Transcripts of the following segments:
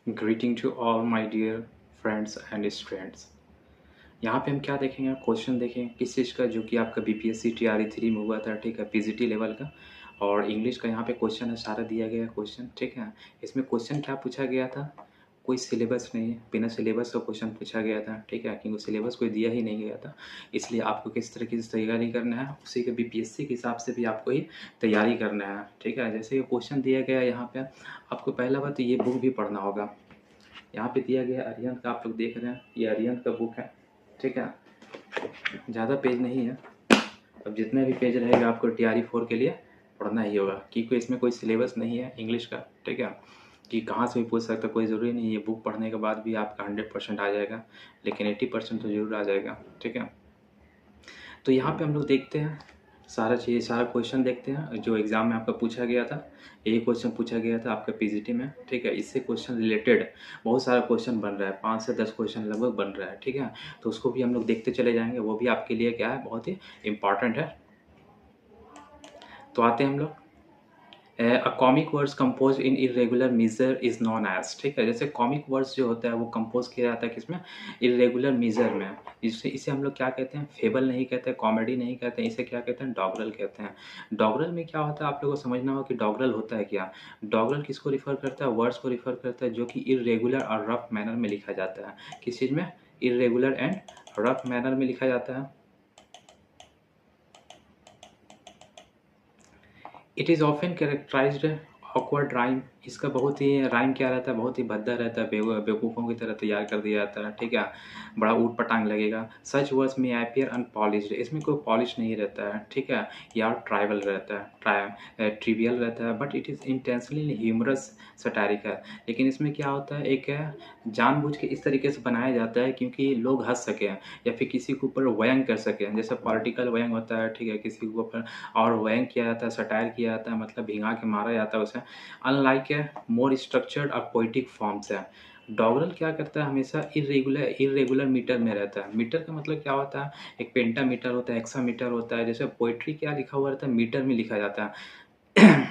Greeting to all my dear friends and students. यहाँ पे हम क्या देखेंगे, क्वेश्चन देखेंगे किस चीज़ का, जो कि आपका बीपीएससी टीआरई 3 में हुआ था, ठीक है, पीजीटी लेवल का। और इंग्लिश का यहाँ पे क्वेश्चन है, सारा दिया गया क्वेश्चन, ठीक है। इसमें क्वेश्चन क्या पूछा गया था, कोई सिलेबस नहीं है, बिना सिलेबस का क्वेश्चन पूछा गया था, ठीक है, क्योंकि सिलेबस कोई दिया ही नहीं गया था। इसलिए आपको किस तरीके से तैयारी करना है, उसी के बीपीएससी के हिसाब से भी आपको ही तैयारी करना है, ठीक है। जैसे ये क्वेश्चन दिया गया है यहाँ पे, आपको पहला बात तो ये बुक भी पढ़ना होगा। यहाँ पे दिया गया अरिहंत का, आप लोग देख रहे हैं, ये अरिहंत का बुक है, ठीक है। ज़्यादा पेज नहीं है, अब जितने भी पेज रहेगा आपको टीआरई 4 के लिए पढ़ना ही होगा, क्योंकि इसमें कोई सिलेबस नहीं है इंग्लिश का, ठीक है, कि कहाँ से भी पूछ सकता, कोई ज़रूरी नहीं है। ये बुक पढ़ने के बाद भी आपका 100% आ जाएगा, लेकिन 80% तो ज़रूर आ जाएगा, ठीक है। तो यहाँ पे हम लोग देखते हैं सारा चीज़, सारा क्वेश्चन देखते हैं जो एग्ज़ाम में आपका पूछा गया था। यही क्वेश्चन पूछा गया था आपका पीजीटी में, ठीक है। इससे क्वेश्चन रिलेटेड बहुत सारा क्वेश्चन बन रहा है, 5 से 10 क्वेश्चन लगभग बन रहा है, ठीक है। तो उसको भी हम लोग देखते चले जाएंगे, वो भी आपके लिए क्या है, बहुत ही इम्पॉर्टेंट है। तो आते हैं हम लोग, a comic words compose in irregular measure is known as, ठीक है। जैसे कॉमिक वर्ड्स जो होता है वो कंपोज किया जाता है किसमें, इरेगुलर मीजर में। इसे हम लोग क्या कहते हैं, फेबल नहीं कहते, कॉमेडी नहीं कहते, इसे क्या कहते हैं, डॉगरल कहते हैं। डॉगरल में क्या होता है, आप लोगों को समझना होगा कि डॉगरल होता है क्या। डॉगरल किसको रिफर करता है, वर्ड्स को रिफर करता है जो कि इरेगुलर और रफ मैनर में लिखा जाता है। किस चीज़ में, इरेगुलर एंड रफ मैनर में लिखा जाता है। It is often characterized awkward rhyme. इसका बहुत ही राइम क्या रहता है, बहुत ही भद्दा रहता है, बेवकूफ़ों की तरह तैयार कर दिया जाता है, ठीक है। बड़ा ऊट पटांग लगेगा। सच वर्ड्स में अपीयर अनपॉलिश्ड, इसमें कोई पॉलिश नहीं रहता है, ठीक है। या ट्राइबल रहता है, ट्रिवियल रहता है, but it is intentionally humorous satirical. लेकिन इसमें क्या होता है, एक है जानबूझ के इस तरीके से बनाया जाता है क्योंकि लोग हंस सकें या फिर किसी के ऊपर व्यंग कर सकें। जैसे पॉलिटिकल व्यंग होता है, ठीक है, किसी के ऊपर और व्यंग किया जाता है, सटायर किया जाता है, मतलब भिंगा के मारा जाता है उसे। अनलाइक है मोर स्ट्रक्चर्ड और पोइटिक फॉर्म्स है। डॉगरल क्या करता है, हमेशा इरेगुलर मीटर में रहता है। मीटर का मतलब क्या होता है, एक पेंटा मीटर होता है, एक्सा मीटर होता है। जैसे पोइट्री क्या लिखा हुआ रहता है, मीटर में लिखा जाता है।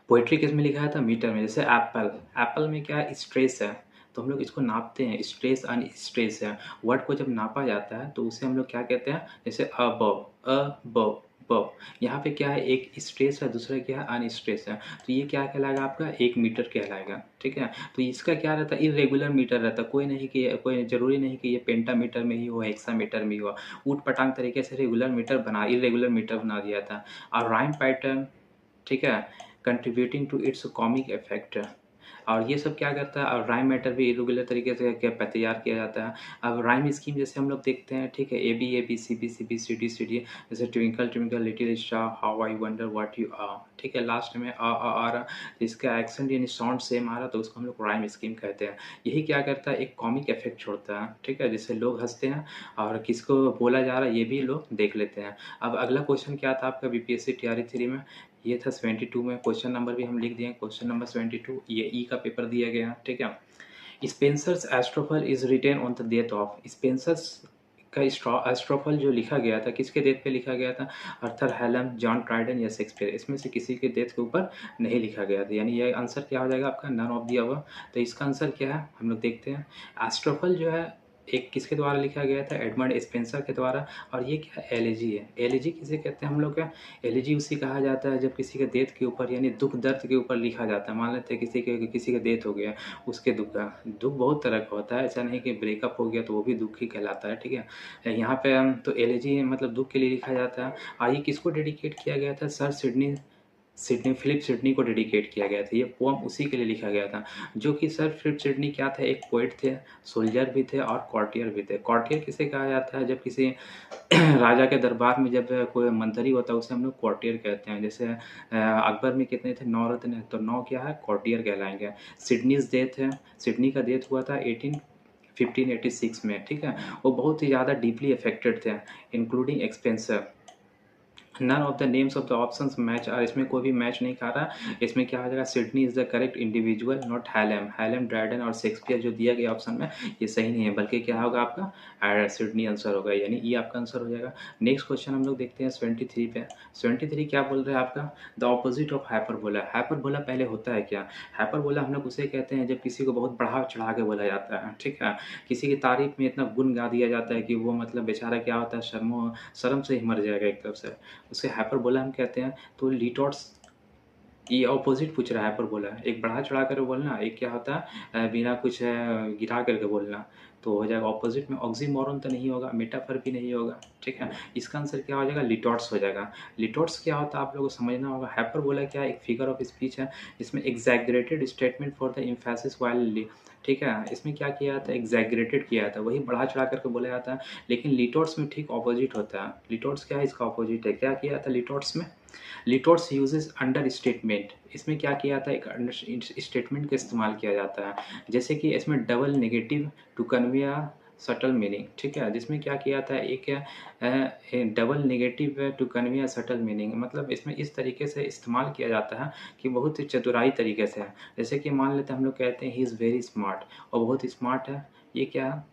पोइट्री किस में लिखा है था, मीटर में। जैसे एप्पल, एप्पल में क्या है, स्ट्रेस है, तो हम लोग इसको नापते हैं, स्ट्रेस अन स्ट्रेस है। वर्ड को जब नापा जाता है तो उसे हम लोग क्या कहते हैं, जैसे अबव, अबव, बव। यहाँ पे क्या है, एक स्ट्रेस है, दूसरा क्या है, अन स्ट्रेस है। तो ये क्या कहलाएगा, आपका 1 मीटर कहलाएगा, ठीक है। तो इसका क्या रहता है, इरेगुलर मीटर रहता है। कोई नहीं कि कोई ज़रूरी नहीं कि ये पेंटा मीटर में ही हो, हेक्सा मीटर में ही हो। ऊट पटांग तरीके से रेगुलर मीटर बना, इरेगुलर मीटर बना दिया था। और राइम पैटर्न, ठीक है, contributing to its comic effect. और ये सब क्या करता है, और राइम मैटर भी इरेगुलर तरीके से क्या तैयार किया जाता है। अब राइम स्कीम जैसे हम लोग देखते हैं, ठीक है, A B C B C B C D C D. जैसे twinkle twinkle little star how I wonder what you are, ठीक है, लास्ट में आ रहा, इसका एक्सेंट यानी साउंड सेम आ रहा, तो उसको हम लोग राइम स्कीम कहते हैं। यही क्या करता है, एक कॉमिक इफेक्ट छोड़ता है, ठीक है, जिससे लोग हंसते हैं और किसको बोला जा रहा है ये भी लोग देख लेते हैं। अब अगला क्वेश्चन क्या था आपका बीपीएससी टीआरई 3 में, ये था 72 में। क्वेश्चन नंबर भी हम लिख दिए, क्वेश्चन नंबर 72, ये ई का पेपर दिया गया, ठीक है। Spenser's Astrophel is written on the death of, Spenser's का एस्ट्रोफल जो लिखा गया था, किसके डेथ पे लिखा गया था, अर्थर हेलम, जॉन ट्राइडन या शेक्सपियर। इसमें से किसी के डेथ के ऊपर नहीं लिखा गया था, यानी ये आंसर क्या हो जाएगा आपका, नन ऑफ दी अबव। तो इसका आंसर क्या है, हम लोग देखते हैं। एस्ट्रोफल जो है एक किसके द्वारा लिखा गया था, एडमंड स्पेंसर के द्वारा। और ये क्या एलेजी है, एलेजी किसे कहते हैं हम लोग, क्या एलेजी उसी कहा जाता है जब किसी के डेथ के ऊपर यानी दुख दर्द के ऊपर लिखा जाता है। मान लेते हैं किसी के डेथ हो गया, उसके दुख का, दुख बहुत तरह का होता है, ऐसा नहीं कि ब्रेकअप हो गया तो वो भी दुख ही कहलाता है, ठीक है। यहाँ पे हम तो एलेजी मतलब दुख के लिए लिखा जाता है। और ये किसको डेडिकेट किया गया था, sir Sidney Sidney Philip Sidney को डेडिकेट किया गया था। ये पोम उसी के लिए लिखा गया था, जो कि सर फिलिप सिडनी क्या थे, एक पोइट थे, सोल्जर भी थे और कॉर्टियर भी थे। कॉर्टियर किसे कहा जाता है, जब किसी राजा के दरबार में जब कोई मंत्री होता है उसे हम लोग कॉर्टियर कहते हैं। जैसे अकबर में कितने थे, 9 रत्न हैं, तो 9 क्या है, कॉर्टियर कहलाएंगे। सिडनीज डेथ है, सिडनी का डेथ हुआ था 1586 में, ठीक है। वो बहुत ही ज़्यादा डीपली अफेक्टेड थे, including Spenser. None of the names of the options match, और इसमें कोई भी मैच नहीं खा रहा। इसमें क्या हो जाएगा, Sydney is the correct individual not Hallam. Hallam, Dryden और शेक्सपियर जो दिया गया ऑप्शन में ये सही नहीं है, बल्कि क्या होगा आपका सिडनी आंसर होगा, यानी ये आपका आंसर हो जाएगा। नेक्स्ट क्वेश्चन हम लोग देखते हैं 73 पे। 73 क्या बोल रहा है आपका, the opposite of hyperbola. Hyperbola पहले होता है क्या, हाइपरबोला हम लोग उसे कहते हैं जब किसी को बहुत बढ़ा चढ़ा के बोला जाता है, ठीक है, किसी की तारीफ में इतना गुण गा दिया जाता है कि वो मतलब बेचारा क्या होता है, शर्म से ही मर जाएगा एक तरफ से, उसे हाइपरबोला हम कहते हैं। तो लिटोट्स, ये ऑपोजिट पूछ रहा है हाइपरबोला, एक बढ़ा चढ़ा कर बोलना, एक क्या होता है बिना कुछ गिरा करके बोलना, तो हो जाएगा ऑपोजिट में। ऑक्सीमोरन तो नहीं होगा, मेटाफर भी नहीं होगा, ठीक है, इसका आंसर क्या हो जाएगा, लिटोट्स हो जाएगा। लिटोट्स क्या होता है आप लोगों को समझना होगा। हाइपरबोला क्या है, एक फिगर ऑफ स्पीच है जिसमें exaggerated statement for the emphasis while, ठीक है, इसमें क्या किया जाता है, एग्जैगरेटेड किया जाता है, वही बढ़ा चढ़ा करके बोला जाता है। लेकिन लिटोट्स में ठीक ऑपोजिट होता है। लिटोट्स क्या है, इसका ऑपोजिट है। क्या किया जाता है लिटोट्स में, लिटोट्स यूजेस अंडर स्टेटमेंट, इसमें क्या किया जाता है, एक अंडर स्टेटमेंट का इस्तेमाल किया जाता है, जैसे कि इसमें double negative to convey a subtle meaning, ठीक है, जिसमें क्या किया जाता है, एक double negative to convey a subtle meaning, मतलब इसमें इस तरीके से इस्तेमाल किया जाता है कि बहुत ही चतुराई तरीके से है। जैसे कि मान लेते हैं हम लोग कहते हैं ही इज़ वेरी स्मार्ट, और बहुत स्मार्ट है, ये क्या है,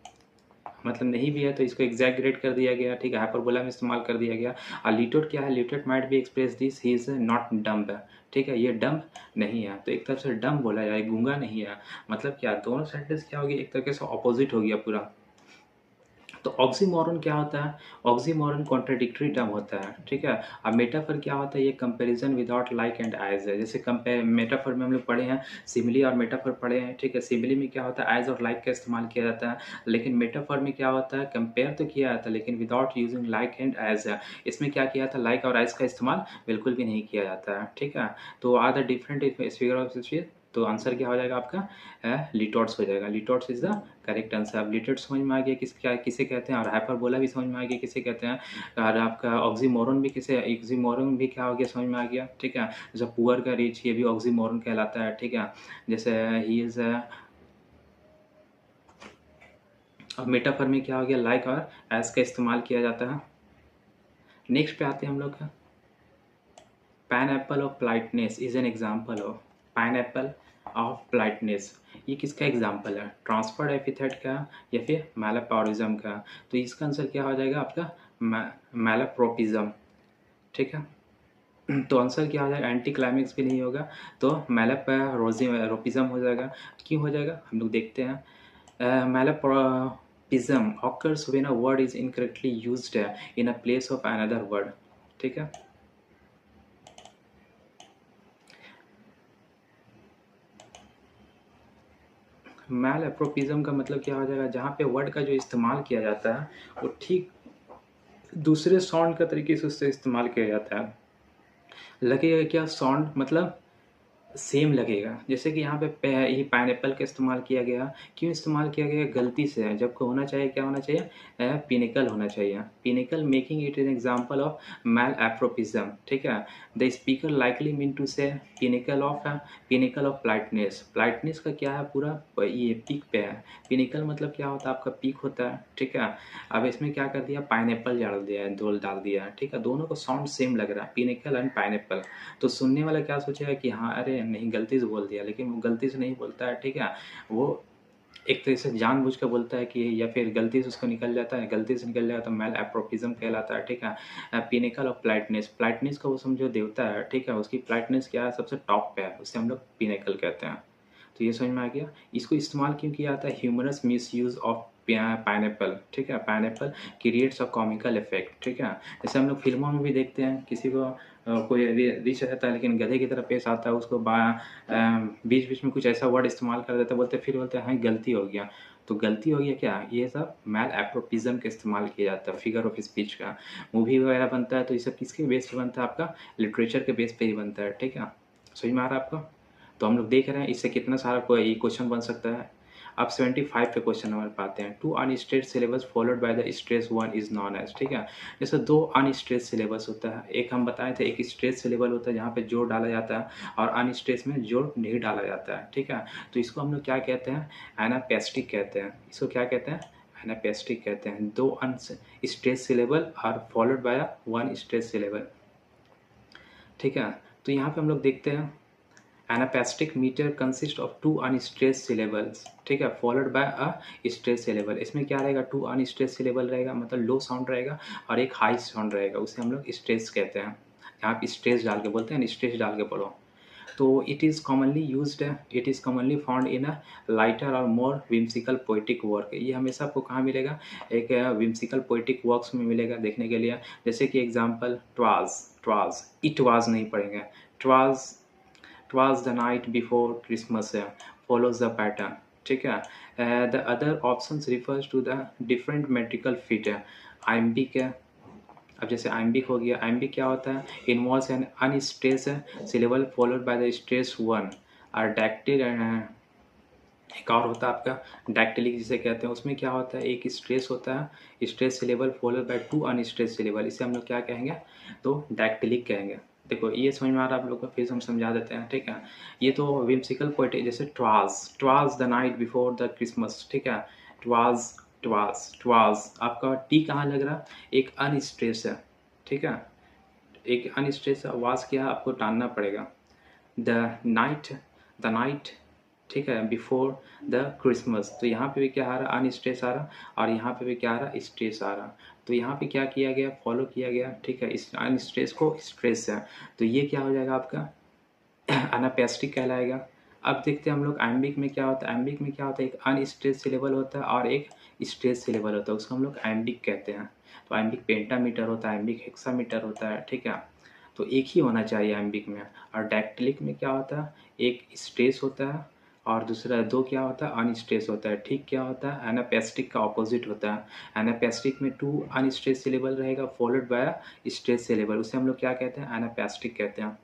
मतलब नहीं भी है तो इसको एग्जैगरेट कर दिया गया, ठीक है, हाइपरबोला में इस्तेमाल कर दिया गया। और लिटोट क्या है, लिटोट माइट भी express this he is not dumb, ठीक है, ये डम्ब नहीं है, तो एक तरफ से डम्ब बोला जाए, गूंगा नहीं है, मतलब क्या, दोनों सेंटेंस क्या होगी, एक तरीके से ऑपोजिट हो गया पूरा। तो ऑक्सीमोरन क्या होता है, ऑक्सीमोरन कॉन्ट्राडिक्टरी टर्म होता है, ठीक है। अब मेटाफर क्या होता है, ये comparison without like and as है। जैसे कंपेयर, मेटाफर में हम लोग पढ़े हैं, सिमिली और मेटाफर पढ़े हैं, ठीक है। सिमिली में क्या होता है, एज और लाइक का इस्तेमाल किया जाता है, लेकिन मेटाफर में क्या होता है, कंपेयर तो किया जाता है लेकिन without using like and as है। इसमें क्या किया जाता है, लाइक और एज का इस्तेमाल बिल्कुल भी नहीं किया जाता है, ठीक है। तो are the different figure of speech, तो आंसर क्या हो जाएगा आपका, लिटोट्स हो जाएगा। Litotes is the correct answer. अब लिटोट्स समझ में आ गया किसे कहते हैं, और हाइपरबोला भी समझ में आ गया किसे कहते हैं, और आपका ऑक्सीमोरन भी किसे, ऑक्सीमोरन भी क्या हो गया, समझ में आ गया, ठीक है। जैसे पुअर का रिच, ये भी ऑक्सीमोरन कहलाता है, ठीक है। जैसे ही इज, अब मेटाफर में क्या हो गया, लाइक और एज का इस्तेमाल किया जाता है। नेक्स्ट पे आते हैं हम लोग, pineapple of politeness is an example of, pineapple of politeness, ये किसका एग्जाम्पल है, ट्रांसफर्ड एपिथेट का या फिर मैलापॉरिज्म का। तो इसका आंसर क्या हो जाएगा आपका, मैलाप्रोपिज्म, ठीक है। तो आंसर क्या हो जाएगा, एंटी क्लाइमेक्स भी नहीं होगा, तो मैलाप्रोपिज्म हो जाएगा। क्यों हो जाएगा हम लोग देखते हैं। Malapropism occurs when a word is incorrectly used in a place of another word, ठीक है। मैल एप्रोपिज्म का मतलब क्या हो जाएगा, जहाँ पे वर्ड का जो इस्तेमाल किया जाता है वो ठीक दूसरे साउंड का तरीके से उससे इस्तेमाल किया जाता है। लगेगा क्या साउंड, मतलब सेम लगेगा। जैसे कि यहाँ पे ये पाइनएप्पल का इस्तेमाल किया गया, क्यों इस्तेमाल किया गया, गलती से है, जबकि होना चाहिए क्या होना चाहिए, पिनिकल होना चाहिए, pinnacle, making it an example of malapropism, ठीक है। The speaker likely mean to say pinnacle of politeness, politeness का क्या है, पूरा ये पीक पे है, पिनिकल मतलब क्या होता है आपका, पीक होता है, ठीक है। अब इसमें क्या कर दिया, पाइनएप्पल डाल दिया है, दोल डाल दिया है, ठीक है, दोनों को साउंड सेम लग रहा है, पिनिकल एंड पाइनएप्पल। तो सुनने वाला क्या सोचेगा कि हाँ अरे नहीं, गलती से बोल दिया, लेकिन वो गलती से नहीं बोलता है, ठीक है, वो एक तरह से जानबूझ कर बोलता है कि, या फिर गलती से उसको निकल जाता है, गलती से निकल जाएगा तो मैल एप्रोपिज्म कहलाता है, ठीक है। पिनिकल ऑफ प्लाइटनेस, प्लाइटनेस का वो समझो देवता है, ठीक है, उसकी प्लाइटनेस क्या है, सबसे टॉप पे है, उससे हम लोग पिनिकल कहते हैं। तो ये समझ में आ गया। इसको इस्तेमाल क्यों किया जाता है, humorous misuse of pineapple, ठीक है, pineapple creates a comical effect, ठीक है। जैसे हम लोग फिल्मों में भी देखते हैं, किसी को कोई रिच रहता है लेकिन गधे की तरह पेश आता है, उसको बीच बीच में कुछ ऐसा वर्ड इस्तेमाल कर देता है, फिर बोलते हैं हाँ गलती हो गया, तो गलती हो गया क्या, ये सब मैल एप्रोपिज्म का इस्तेमाल किया जाता है, फिगर ऑफ स्पीच का। मूवी वगैरह बनता है तो ये सब किसके बेस पे बनता है, आपका लिटरेचर के बेस पे ही बनता है, ठीक है। समझ में आ रहा है आपको। तो हम लोग देख रहे हैं इससे कितना सारा कोई क्वेश्चन बन सकता है। अब 75 पे क्वेश्चन नंबर पाते हैं, two unstressed syllables followed by the stress one is known as, ठीक है। जैसे दो अनस्ट्रेट सिलेबस होता है, एक हम बताए थे, एक स्ट्रेस सिलेबल होता है जहाँ पे जोर डाला जाता है, और अनस्ट्रेस में जोर नहीं डाला जाता है, ठीक है। तो इसको हम लोग क्या कहते हैं, एनापेस्टिक कहते हैं, इसको क्या कहते हैं, एनापेस्टिक कहते हैं। दो अन स्ट्रेस सिलेबल और followed by one stress syllable, ठीक है। तो यहाँ पे हम लोग देखते हैं anapestic meter consist of two unstressed syllables, ठीक है, followed by a stress syllable. इसमें क्या रहेगा, टू अनस्ट्रेस्ड सिलेबल रहेगा, मतलब लो साउंड रहेगा, और एक हाई साउंड रहेगा, उसे हम लोग स्ट्रेस कहते हैं। यहाँ पे स्ट्रेस डाल के बोलते हैं, स्ट्रेस डाल के पढ़ो। तो it is commonly found in a lighter और मोर विम्सिकल पोइटिक वर्क। ये हमेशा आपको कहाँ मिलेगा, एक विम्सिकल पोइटिक वर्क्स में मिलेगा देखने के लिए। जैसे कि एग्जांपल ट्वाज, ट्वाज, इट वाज नहीं पढ़ेंगे, ट्वाज, ट्वाज द नाइट बिफोर क्रिसमस है, फॉलोज द पैटर्न, ठीक है। The other options refers to the different metrical fit है। आइम्बिक है, अब जैसे आइम्बिक हो गया, आइम्बिक क्या होता है, involves N unstress syllable followed by the stress one. और डैक्टिल, एक और होता है आपका डैक्टिलिक जिसे कहते हैं, उसमें क्या होता है, एक स्ट्रेस होता है, stress syllable followed by two unstress syllable, इसे हम लोग क्या कहेंगे, तो डैक्टिलिक कहेंगे। देखो ये समझ में आ रहा है आप लोग को, फिर हम समझा देते हैं, ठीक है। ये तो विम्सिकल पोएट्री, जैसे ट्वाज, ट्वाज the night before the Christmas, ठीक है, ट्वाज, ट्वाज, ट्वाज, आपका टी कहाँ लग रहा, एक अनस्ट्रेस है, ठीक है, एक अनस्ट्रेस आवाज़ क्या है, आपको टानना पड़ेगा। द नाइट, द नाइट, ठीक है, बिफोर द क्रिसमस, तो यहाँ पे भी क्या आ रहा, अनस्ट्रेस आ रहा, और यहाँ पे भी क्या आ रहा, स्ट्रेस आ रहा। तो यहाँ पे क्या किया गया, फॉलो किया गया, ठीक है, इस अनस्ट्रेस को स्ट्रेस है, तो ये क्या हो जाएगा आपका अनापेस्टिक कहलाएगा। अब देखते हैं हम लोग आइम्बिक में क्या होता है। आइम्बिक में क्या होता है, एक अनस्ट्रेस सिलेबल होता है और एक स्ट्रेस सिलेबल होता है, उसको हम लोग आइम्बिक कहते हैं। तो आइम्बिक पेंटामीटर होता है, आइम्बिक हेक्सामीटर होता है, ठीक है। तो एक ही होना चाहिए आइम्बिक में। और डैक्टिलिक में क्या होता है, एक स्ट्रेस होता है और दूसरा दो क्या होता है, अनस्ट्रेस होता है, ठीक। क्या होता है, एनापेस्टिक का ऑपोजिट होता है। एनापेस्टिक में टू अनस्ट्रेस सिलेबल रहेगा फॉलोड बाय स्ट्रेस सिलेबल, उसे हम लोग क्या कहते हैं, एनापेस्टिक कहते हैं।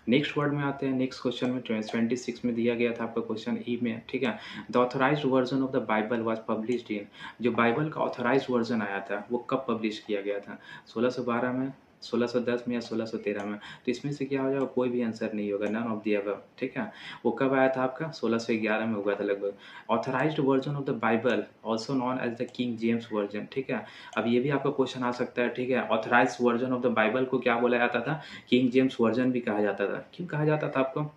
नेक्स्ट वर्ड में आते हैं, नेक्स्ट क्वेश्चन में 26 में दिया गया था आपका क्वेश्चन ई में, ठीक है। The authorised version of the Bible was published इन, जो बाइबल का ऑथराइज्ड वर्जन आया था वो कब पब्लिश किया गया था, 1612 में, 1610 में, या 1613 में। तो इसमें से क्या हो जाएगा, कोई भी आंसर नहीं होगा, नन ऑफ द अबव, ठीक है। वो कब आया था आपका, 1611 में हुआ था लगभग। Authorised version of the Bible also known as the King James version, ठीक है। अब ये भी आपका क्वेश्चन आ सकता है, ठीक है। Authorised version of the Bible को क्या बोला जाता था, किंग जेम्स वर्जन भी कहा जाता था। क्यों कहा जाता था आपको,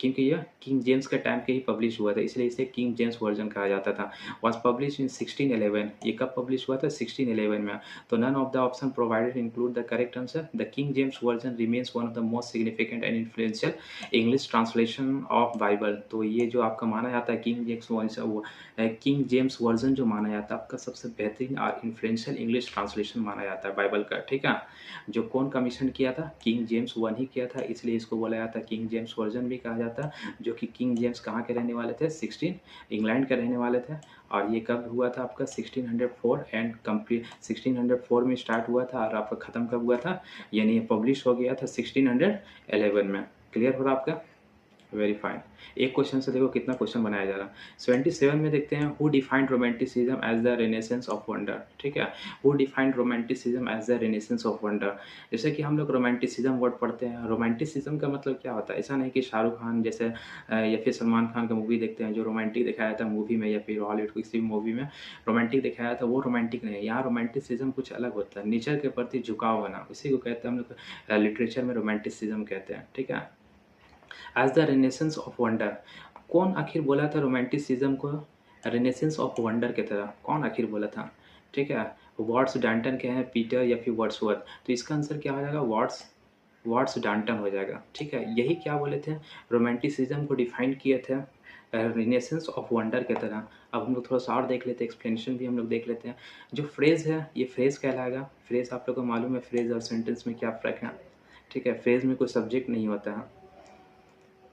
क्योंकि यह किंग जेम्स के टाइम के ही पब्लिश हुआ था, इसलिए इसे किंग जेम्स वर्जन कहा जाता था। वॉज पब्लिश इन 1611, ये कब पब्लिश हुआ था, 1611 में। तो none of the options provided include the correct answer. The King James version remains one of the most significant and influential English translation of Bible. तो ये जो आपका माना जाता है King James King James version जो माना जाता है आपका सबसे बेहतरीन और इन्फ्लुएंशियल इंग्लिश ट्रांसलेशन माना जाता है बाइबल का, ठीक है। जो कौन कमीशन किया था, किंग जेम्स वन ही किया था, इसलिए इसको बोला जाता है किंग जेम्स वर्जन भी कहा जाता है। जो कि किंग जेम्स कहाँ के रहने वाले थे, 16 इंग्लैंड के रहने वाले थे। और ये कब हुआ था आपका, 1604 एंड कंप्लीट 1604 में स्टार्ट हुआ था और आपका ख़त्म कब हुआ था, यानी ये पब्लिश हो गया था 1611 में। क्लियर हो रहा आपका, वेरी फाइन। एक क्वेश्चन से देखो कितना क्वेश्चन बनाया जा रहा है। 77 में देखते हैं, who defined romanticism as the renaissance of wonder, ठीक है। Who defined romanticism as the renaissance of wonder. जैसे कि हम लोग रोमांटिसिज्म वर्ड पढ़ते हैं, रोमांटिसिज्म का मतलब क्या होता है, ऐसा नहीं कि शाहरुख खान जैसे या फिर सलमान खान का मूवी देखते हैं जो रोमांटिक दिखाया था मूवी में, या फिर हॉलीवुड किसी भी मूवी में रोमांटिक दिखाया था, वो रोमांटिक नहीं है। यहाँ रोमांटिसिज्म कुछ अलग होता है, नेचर के प्रति झुकाव होना, उसी को कहते हैं हम लोग लिटरेचर में रोमांटिसिज्म कहते हैं, ठीक है। As the renaissance of wonder, कौन आखिर बोला था रोमांटिसिज्म को रेनेसेंस ऑफ वंडर की तरह, कौन आखिर बोला था, ठीक है। वर्ड्स डांटन के हैं, पीटर या फिर वर्ड्सवर्थ, तो इसका आंसर क्या हो जाएगा, वर्ड्स डांटन हो जाएगा, ठीक है। यही क्या बोले थे, रोमांटिसिज्म को डिफाइन किए थे रेनेसेंस ऑफ वंडर की तरह। अब हम लोग थोड़ा सा और देख लेते हैं, एक्सप्लेनेशन भी हम लोग देख लेते हैं। जो फ्रेज़ है ये फ्रेज़ कहलाएगा। फ्रेज़ आप लोग को मालूम है फ्रेज़ और सेंटेंस में क्या फ़र्क है, ठीक है। फ्रेज़ में कोई सब्जेक्ट नहीं होता है।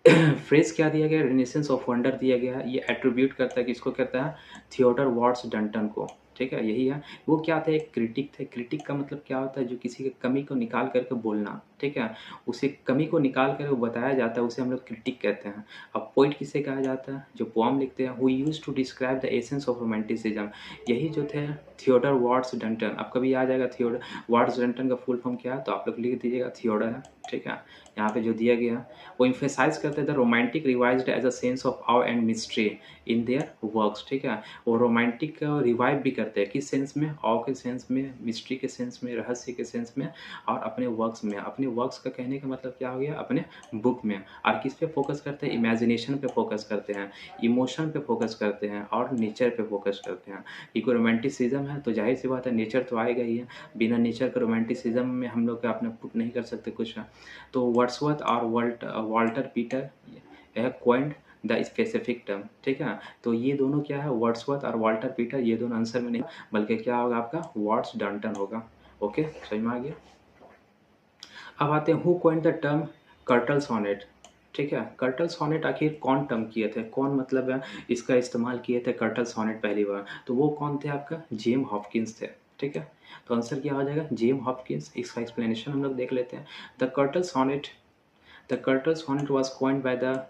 फ्रेज क्या दिया गया, रेनेसेंस ऑफ वंडर दिया गया है। ये एट्रीब्यूट करता है, किसको कहता है, थियोडर वॉट्स डंटन को, ठीक है। यही है, वो क्या थे, एक क्रिटिक थे। क्रिटिक का मतलब क्या होता है, जो किसी की कमी को निकाल करके बोलना, ठीक है। उसे कमी को निकाल कर बताया जाता है, उसे हम लोग क्रिटिक कहते हैं। अब पोइट किसे कहा जाता है, जो पोम लिखते हैं। Who use to describe the essence of romanticism, यही जो थे थियोडर वॉट्स डंटन। अब कभी आ जाएगा थियोडर वॉट्स डंटन का फुल फॉर्म क्या है, तो आप लोग लिख दीजिएगा थियोडर है, ठीक है। यहाँ पे जो दिया गया वो इम्फेसाइज करते थे romantic revised as a sense of awe and mystery in their works, ठीक है। वो रोमांटिक रिवाइव भी करते हैं, किस सेंस में, आव के सेंस में, मिस्ट्री के सेंस में, रहस्य के सेंस में, और अपने वर्क्स में, अपने वर्क्स का कहने का मतलब क्या हो गया, अपने बुक में। और किस पे फोकस करते हैं, इमेजिनेशन पे फोकस करते हैं, इमोशन पे फोकस करते हैं और नेचर पे फोकस करते हैं। ये कोई रोमांटिसिज्म है तो जाहिर सी बात है नेचर तो आएगा ही है, बिना नेचर के रोमांटिसिज्म में हम लोग अपने पुट नहीं कर सकते कुछ। तो वर्ड्सवर्थ और Walter Peter coined the specific term, ठीक है। तो ये दोनों क्या है, वर्ड्सवर्थ और वाल्टर पीटर, ये दोनों आंसर में नहीं, बल्कि क्या होगा आपका, वर्ड्स डंटन होगा। ओके, समझ में आ गया। अब आते हैं who coined the term curtal sonnet, ठीक है। कर्टल सोनेट आखिर कौन टर्म किए थे, कौन मतलब है इसका इस्तेमाल किए थे कर्टल सोनेट पहली बार, तो वो कौन थे, आपका जेम हॉपकिंस थे, ठीक है। तो आंसर क्या हो जाएगा, जेम हॉपकिंस। इसका एक्सप्लेनेशन हम लोग देख लेते हैं। The curtal sonnet was coined by the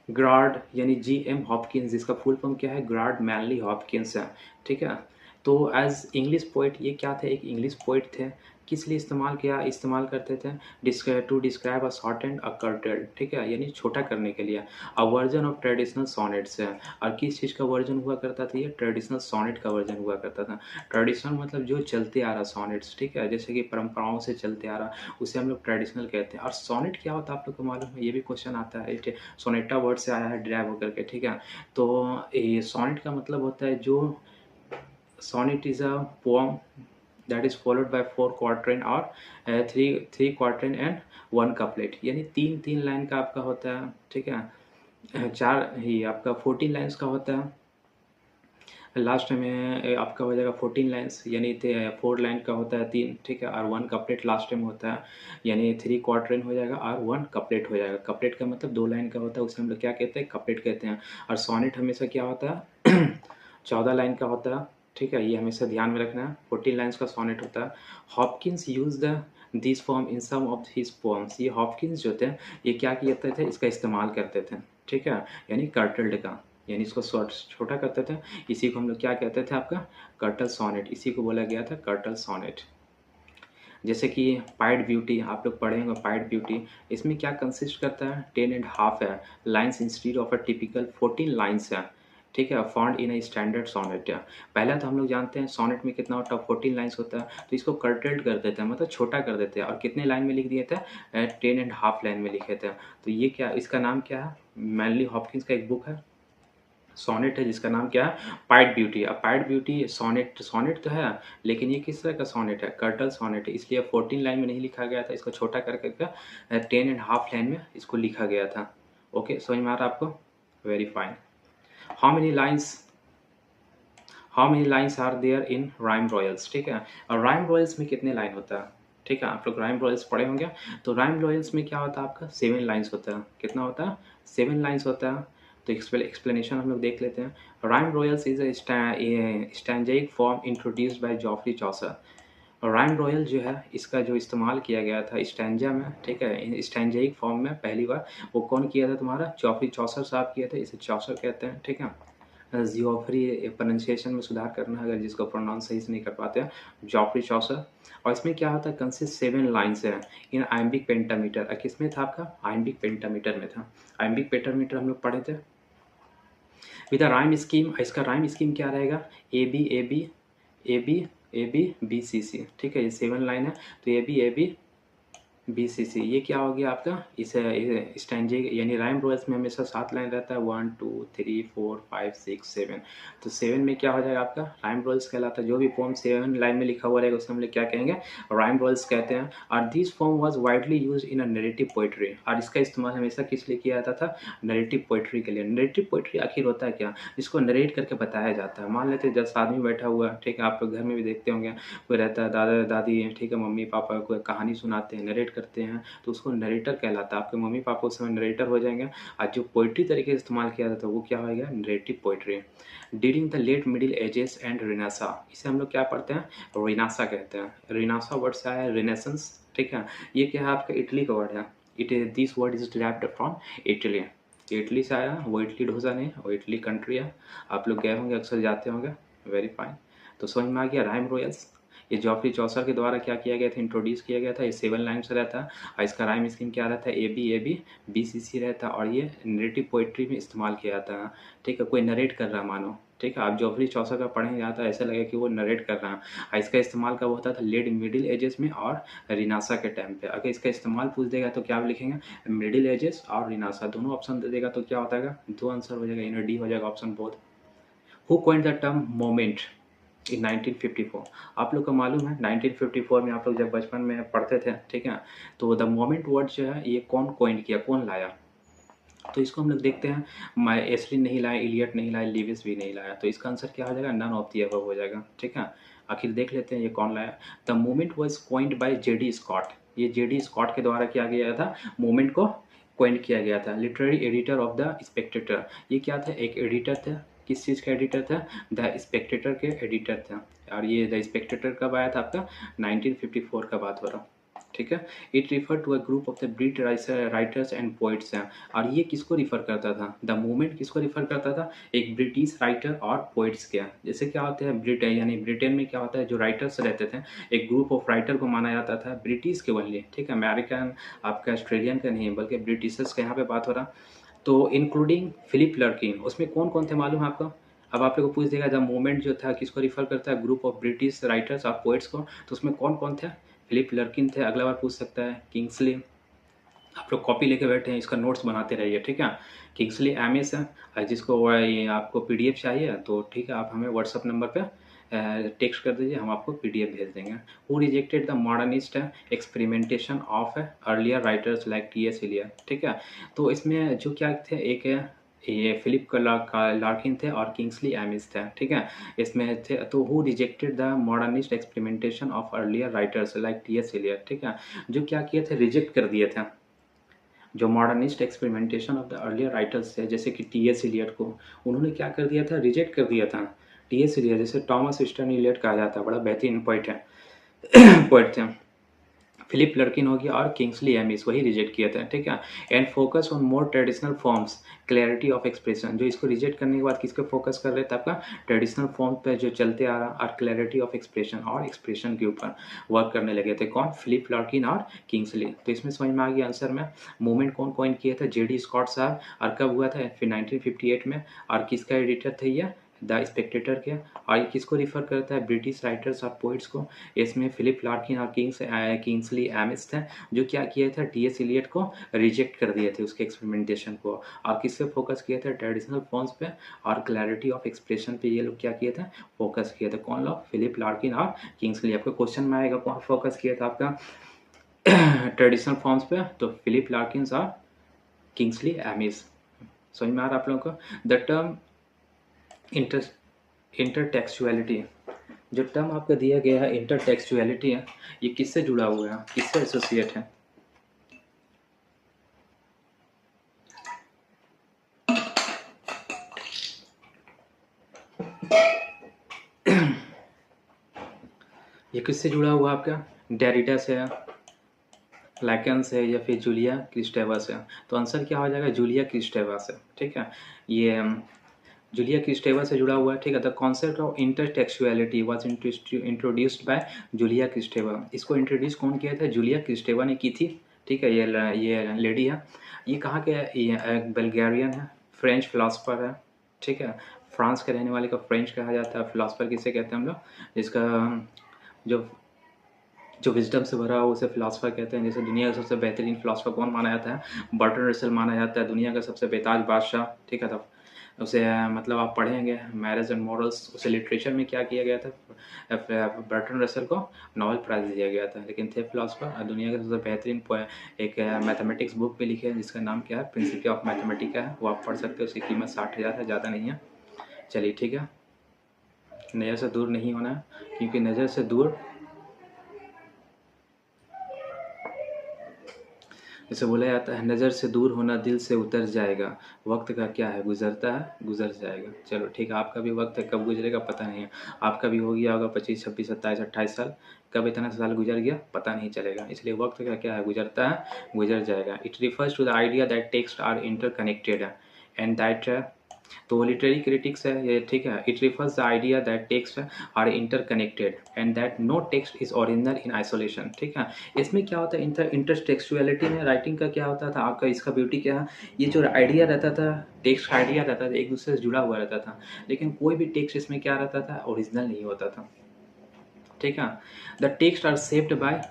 Gerard यानी जी.एम. हॉपकिंस, जिसका फुल फॉर्म क्या है, ग्राड मैनली हॉपकिंस है, ठीक है। तो एज इंग्लिश पोइट, ये क्या थे, एक इंग्लिश पोइट थे। किस लिए इस्तेमाल करते थे, to describe a short and a curtailed, ठीक है, यानी छोटा करने के लिए। A version of traditional sonnets है। और किस चीज़ का वर्जन हुआ करता था, ये ट्रेडिशनल सोनेट का वर्जन हुआ करता था। ट्रेडिशनल मतलब जो चलते आ रहा सोनेट्स, ठीक है, जैसे कि परंपराओं से चलते आ रहा, उसे हम लोग ट्रेडिशनल कहते हैं। और सोनेट क्या होता है आप लोग को मालूम है, ये भी क्वेश्चन आता है, सोनेटा वर्ड से आया है ड्राइव होकर के, ठीक है। तो ये सोनेट का मतलब होता है, जो sonnet is a poem that is followed by 4 quatrain और थ्री क्वार्टरन एंड 1 कपलेट, यानी तीन तीन लाइन का आपका होता है, ठीक है। चार ही आपका 14 लाइन्स का होता है। लास्ट में आपका हो जाएगा 14 लाइन्स, यानी 4 लाइन का होता है 3, ठीक है, और 1 कपलेट लास्ट में होता है, यानी 3 क्वार्टरन हो जाएगा और 1 कपलेट हो जाएगा। कपलेट का मतलब 2 लाइन का होता है, उसे हम लोग क्या कहते हैं, कपलेट कहते हैं। और सोनेट हमेशा क्या होता है 14 लाइन का होता है, ठीक है, ये हमेशा ध्यान में रखना है। 14 लाइन्स का सोनेट होता है। Hopkins use the this form in some of his poems. ये हॉपकिंस जो थे, ये क्या करते थे, इसका इस्तेमाल करते थे, ठीक है, यानी कर्टल्ड का, यानी इसको छोटा करते थे। इसी को हम लोग क्या कहते थे, आपका कर्टल सोनेट, इसी को बोला गया था कर्टल सोनेट। जैसे कि पाइड ब्यूटी आप लोग पढ़े होंगे, पाइड ब्यूटी, इसमें क्या कंसिस्ट करता है, 10.5 है lines instead of a typical 14 lines है, ठीक है, found in a standard sonnet. पहला तो हम लोग जानते हैं सोनेट में कितना होता है, 14 लाइन्स होता है, तो इसको कर्टल्ड कर देते हैं, मतलब छोटा कर देते हैं, और कितने लाइन में लिख दिए थे, 10.5 लाइन में लिखे थे। तो ये क्या, इसका नाम क्या है, मैनली हॉपकिंस का एक बुक है, सोनेट है, जिसका नाम क्या है, पाइड ब्यूटी। अब पाइड ब्यूटी सोनेट तो है, लेकिन ये किस तरह का सोनेट है, कर्टल सोनेट है, इसलिए 14 लाइन में नहीं लिखा गया था, इसको छोटा करके 10.5 लाइन में इसको लिखा गया था। ओके, समझ में आ रहा है आपको, very fine. How many lines are there in rhyme royals, ठीक है। और राइम रॉयल्स में कितने लाइन होता है, ठीक है, आप लोग राइम रॉयल्स पढ़े होंगे। तो राइम रॉयल्स में क्या होता है, आपका 7 लाइन्स होता है, कितना होता है, 7 लाइन्स होता है। तो एक्सप्लेनेशन हम लोग देख लेते हैं। Rhyme royals is a stanzaic form introduced by Geoffrey Chaucer. Rhyme royal जो है, इसका जो इस्तेमाल किया गया था स्टैंजा में, ठीक है, स्टैंजाइक फॉर्म में पहली बार, वो कौन किया था, तुम्हारा जॉफ्री चौसर साहब किए थे, इसे चौसर कहते हैं, ठीक है। जियोफ्री प्रोनाउंसिएशन में सुधार करना है, अगर जिसको प्रोनाउंस सही से नहीं कर पाते हैं, जॉफ्री चौसर। और इसमें क्या होता है, कंसिस्ट 7 लाइन्स है इन आइम्बिक पेंटामीटर। किस में था, आपका आइम्बिक पेंटामीटर में था। आइम्बिक पेंटामीटर हम लोग पढ़े थे विद राइम स्कीम। इसका राइम स्कीम क्या रहेगा, A B A B A B A B B C C, ठीक है, ये 7 लाइन है, तो ए बी BCC, ये क्या हो गया आपका, इसे स्टैंजे यानी राइम रोल्स में हमेशा 7 लाइन रहता है, 1 2 3 4 5 6 7। तो 7 में क्या हो जाएगा आपका, राइम रोल्स कहलाता है। जो भी फॉर्म 7 लाइन में लिखा हुआ रहेगा उसे हम लोग क्या कहेंगे, राइम रोल्स कहते हैं। और this form was widely used in a narrative poetry. और इसका इस्तेमाल हमेशा किस लिए किया जाता था, नरेटिव पोइट्री के लिए। नरेटिव पोइट्री आखिर होता है क्या, जिसको नरेट करके बताया जाता है। मान लेते हैं 10 आदमी बैठा हुआ है, ठीक है, आप लोग घर में भी देखते होंगे, कोई रहता है दादा दादी, ठीक है, मम्मी पापा कोई कहानी सुनाते हैं, नरेट करते हैं, तो उसको नरेटर कहलाता है। आपके मम्मी पापा उस समय नरेटर हो जाएंगे। और जो पोइट्री तरीके से इस्तेमाल किया जाता है वो क्या होगा, narrative poetry. During the late middle ages and renaissance, इसे हम लोग क्या पढ़ते हैं, रिनासा कहते हैं। रिनासा वर्ड से आया है रिनेसेंस, ठीक है। ये क्या है, आपका इटली का वर्ड है। This word is derived from Italy. Italy से आया, वो इटली डोसा नहीं, वो इटली कंट्री है, आप लोग गए होंगे, अक्सर जाते होंगे, वेरी फाइन। तो समझ में आ गया राइम रॉयल्स, ये जॉफ्री चौसर के द्वारा क्या किया गया था, इंट्रोड्यूस किया गया था। ये 7 लाइन से रहता है, और इसका राइम स्कीम क्या रहता है, ए बी BCC रहता है, और ये नरेटिव पोइट्री में इस्तेमाल किया जाता है, ठीक है। कोई नरेट कर रहा मानो, ठीक है, आप जोफ्री चौसर का पढ़ेंगे आता ऐसा लगेगा कि वो नरेट कर रहा है। इसका इस्तेमाल कब होता था? लेट मिडिल एजेस में और रिनासा के टाइम पे। अगर इसका इस्तेमाल पूछ देगा तो क्या आप लिखेंगे? मिडिल एजेस और रिनासा, दोनों ऑप्शन दे देगा तो क्या होता है? दो आंसर हो जाएगा, यानी डी हो जाएगा option both. Who coined the term moment in 1954? आप लोग को मालूम है 1954 में आप लोग जब बचपन में पढ़ते थे, ठीक है, तो द मोमेंट वर्ड जो है ये कौन कॉइन्ड किया, कौन लाया? तो इसको हम लोग देखते हैं, मैं एस्लिन नहीं लाया, इलियट नहीं लाया, लिविस भी नहीं लाया, तो इसका आंसर क्या हो जाएगा? नन ऑफ द अबव हो जाएगा। ठीक है, आखिर देख लेते हैं ये कौन लाया। The movement was coined by J D Scott. ये जेडी स्कॉट के द्वारा किया गया था, मूवमेंट को कॉइन किया गया था। Literary editor of the Spectator, ये क्या था? एक एडिटर था। किस चीज़ का एडिटर था? द स्पेक्टेटर के एडिटर था। और ये द स्पेक्टेटर कब आया था आपका? 1954 का बात हो रहा। ठीक है, it refer to a group of the Brit writers and poets हैं। और ये किसको रिफर करता था? द मूवमेंट किसको रिफर करता था? एक ब्रिटिश राइटर और पोइट्स के। जैसे क्या होते हैं ब्रिटेन, यानी ब्रिटेन में क्या होता है, जो राइटर्स रहते थे, एक ग्रुप ऑफ राइटर को माना जाता था ब्रिटिश के ओनली। ठीक है, अमेरिकन आपका ऑस्ट्रेलियन का नहीं, बल्कि ब्रिटिशर्स का यहाँ पे बात हो रहा। तो इंक्लूडिंग फिलिप लर्किन, उसमें कौन कौन थे मालूम है आपको? अब आप लोग को पूछ देगा द मूवमेंट जो था किसको रिफर करता है? ग्रुप ऑफ ब्रिटिश राइटर्स और पोइट्स को। तो उसमें कौन कौन थे? फिलिप लर्किन थे। अगला बार पूछ सकता है किंग्सली। आप लोग कॉपी लेके बैठे हैं, इसका नोट्स बनाते रहिए। ठीक है, किंग्सली एमिस है। जिसको ये आपको पीडीएफ चाहिए तो ठीक है, आप हमें व्हाट्सअप नंबर पे टेक्स्ट कर दीजिए, हम आपको पीडीएफ भेज देंगे। Who rejected the modernist experimentation of earlier writers like T S. Eliot. ठीक है, तो इसमें जो क्या थे, एक ये फिलिप लार्किन थे और किंग्सली एमिस थे। ठीक है, इसमें थे। तो who rejected the modernist experimentation of earlier writers like T S. Eliot. ठीक है, जो क्या किए थे? रिजेक्ट कर दिए थे जो modernist experimentation of the earlier writers थे, जैसे कि टी.एस. इलियट को उन्होंने क्या कर दिया था? रिजेक्ट कर दिया था। टी.एस. इलियट जैसे टॉमस स्टर्न इलियट कहा जाता है, बड़ा बेहतरीन पोइट है पोइट थे। फिलिप लर्किन हो गया और किंग्सली एमिस, वही रिजेक्ट किया था। ठीक है, and focus on more traditional forms, clarity of expression. जो इसको रिजेक्ट करने के बाद किसको फोकस कर रहे थे? आपका ट्रेडिशनल फॉर्म पे जो चलते आ रहा, और क्लैरिटी ऑफ एक्सप्रेशन, और एक्सप्रेशन के ऊपर वर्क करने लगे थे। कौन? फिलिप लर्किन और किंग्सली। तो इसमें समझ में आ गया आंसर में मूवमेंट कौन कॉइन किया था? जेडी स्कॉट साहब। और कब हुआ था? फिर 1958 में। और किसका एडिटर थे ये? द स्पेक्टेटर के। और ये किसको रिफर करता है? ब्रिटिश राइटर्स और पोइट्स को। इसमें फिलिप लार्किन और किंग्सली एमिस थे, जो क्या किए थे? टी.एस. इलियट को रिजेक्ट कर दिए थे उसके एक्सपेरिमेंटेशन को। और किस पे फोकस किए थे? ट्रेडिशनल फॉर्म्स पे और क्लैरिटी ऑफ एक्सप्रेशन पे ये लोग क्या किए थे? फोकस किए थे। कौन लोग? फिलिप लार्किन और किंग्सली। आपको क्वेश्चन में आएगा कौन फोकस किया था आपका ट्रेडिशनल फॉर्म्स पे? तो फिलिप लार्किन और किंग्सली एमिस। समझ में आ रहा आप लोगों को? द टर्म इंटरटेक्सुअलिटी, जो टर्म आपका दिया गया है इंटरटेक्सुअलिटी है, ये किससे जुड़ा हुआ है, किससे एसोसिएट है? ये किससे जुड़ा हुआ आपका? डेरिडा से है, लैकन से, या फिर जूलिया क्रिस्टेवा से? तो आंसर क्या हो जाएगा? जूलिया क्रिस्टेवा से। ठीक है, ये जूलिया क्रिस्टेवा से जुड़ा हुआ है। ठीक है, the concept of intertextuality was introduced by Julia Kristeva. इसको इंट्रोड्यूस कौन किया था? जूलिया क्रिस्टेवा ने की थी। ठीक है, ये लेडी है। ये कहाँ के है? ये बल्गेरियन है, फ्रेंच फिलासफर है। ठीक है, फ्रांस के रहने वाले को फ्रेंच कहा जाता है। फिलासफर किसे कहते हैं हम लोग? जिसका जो जो विजडम से भरा हो उसे फिलासफर कहते हैं। जैसे दुनिया का सबसे बेहतरीन फिलासफर कौन माना जाता है? बर्ट्रैंड रसेल माना जाता है, दुनिया का सबसे बेताज बादशाह। ठीक है, तब उसे मतलब आप पढ़ेंगे मैरिज एंड मॉरल्स, उसे लिटरेचर में क्या किया गया था? बर्ट्रैंड रसेल को नोबेल प्राइज़ दिया गया था। लेकिन थे फिलासफर। दुनिया का सबसे बेहतरीन एक मैथमेटिक्स बुक भी लिखी है जिसका नाम क्या है? प्रिंसिपी ऑफ मैथमेटिका है। वो आप पढ़ सकते हो, उसकी कीमत 60,000 है, ज़्यादा नहीं है। चलिए ठीक है, नज़र से दूर नहीं होना है, क्योंकि नज़र से दूर जैसे बोला जाता है, नज़र से दूर होना दिल से उतर जाएगा। वक्त का क्या है? गुजरता है, गुजर जाएगा। चलो ठीक है, आपका भी वक्त है, कब गुजरेगा पता नहीं है। आपका भी हो गया होगा 25, 26, 27, 28 साल। कब इतना साल गुजर गया पता नहीं चलेगा। इसलिए वक्त का क्या है? गुजरता है, गुजर जाएगा। It refers to the idea that text are interconnected and that तो लिटरेरी क्रिटिक्स है ये, ठीक है। It refers the idea that text are interconnected and that no text is original in isolation, ठीक है। इसमें क्या होता है, इंटरटेक्सुअलिटी में राइटिंग का क्या होता था आपका, इसका ब्यूटी क्या है, ये जो आइडिया रहता था, टेक्स्ट आइडिया रहता था, एक दूसरे से जुड़ा हुआ रहता था, लेकिन कोई भी टेक्स्ट इसमें क्या रहता था, ओरिजिनल नहीं होता था, ठीक है। The text are saved by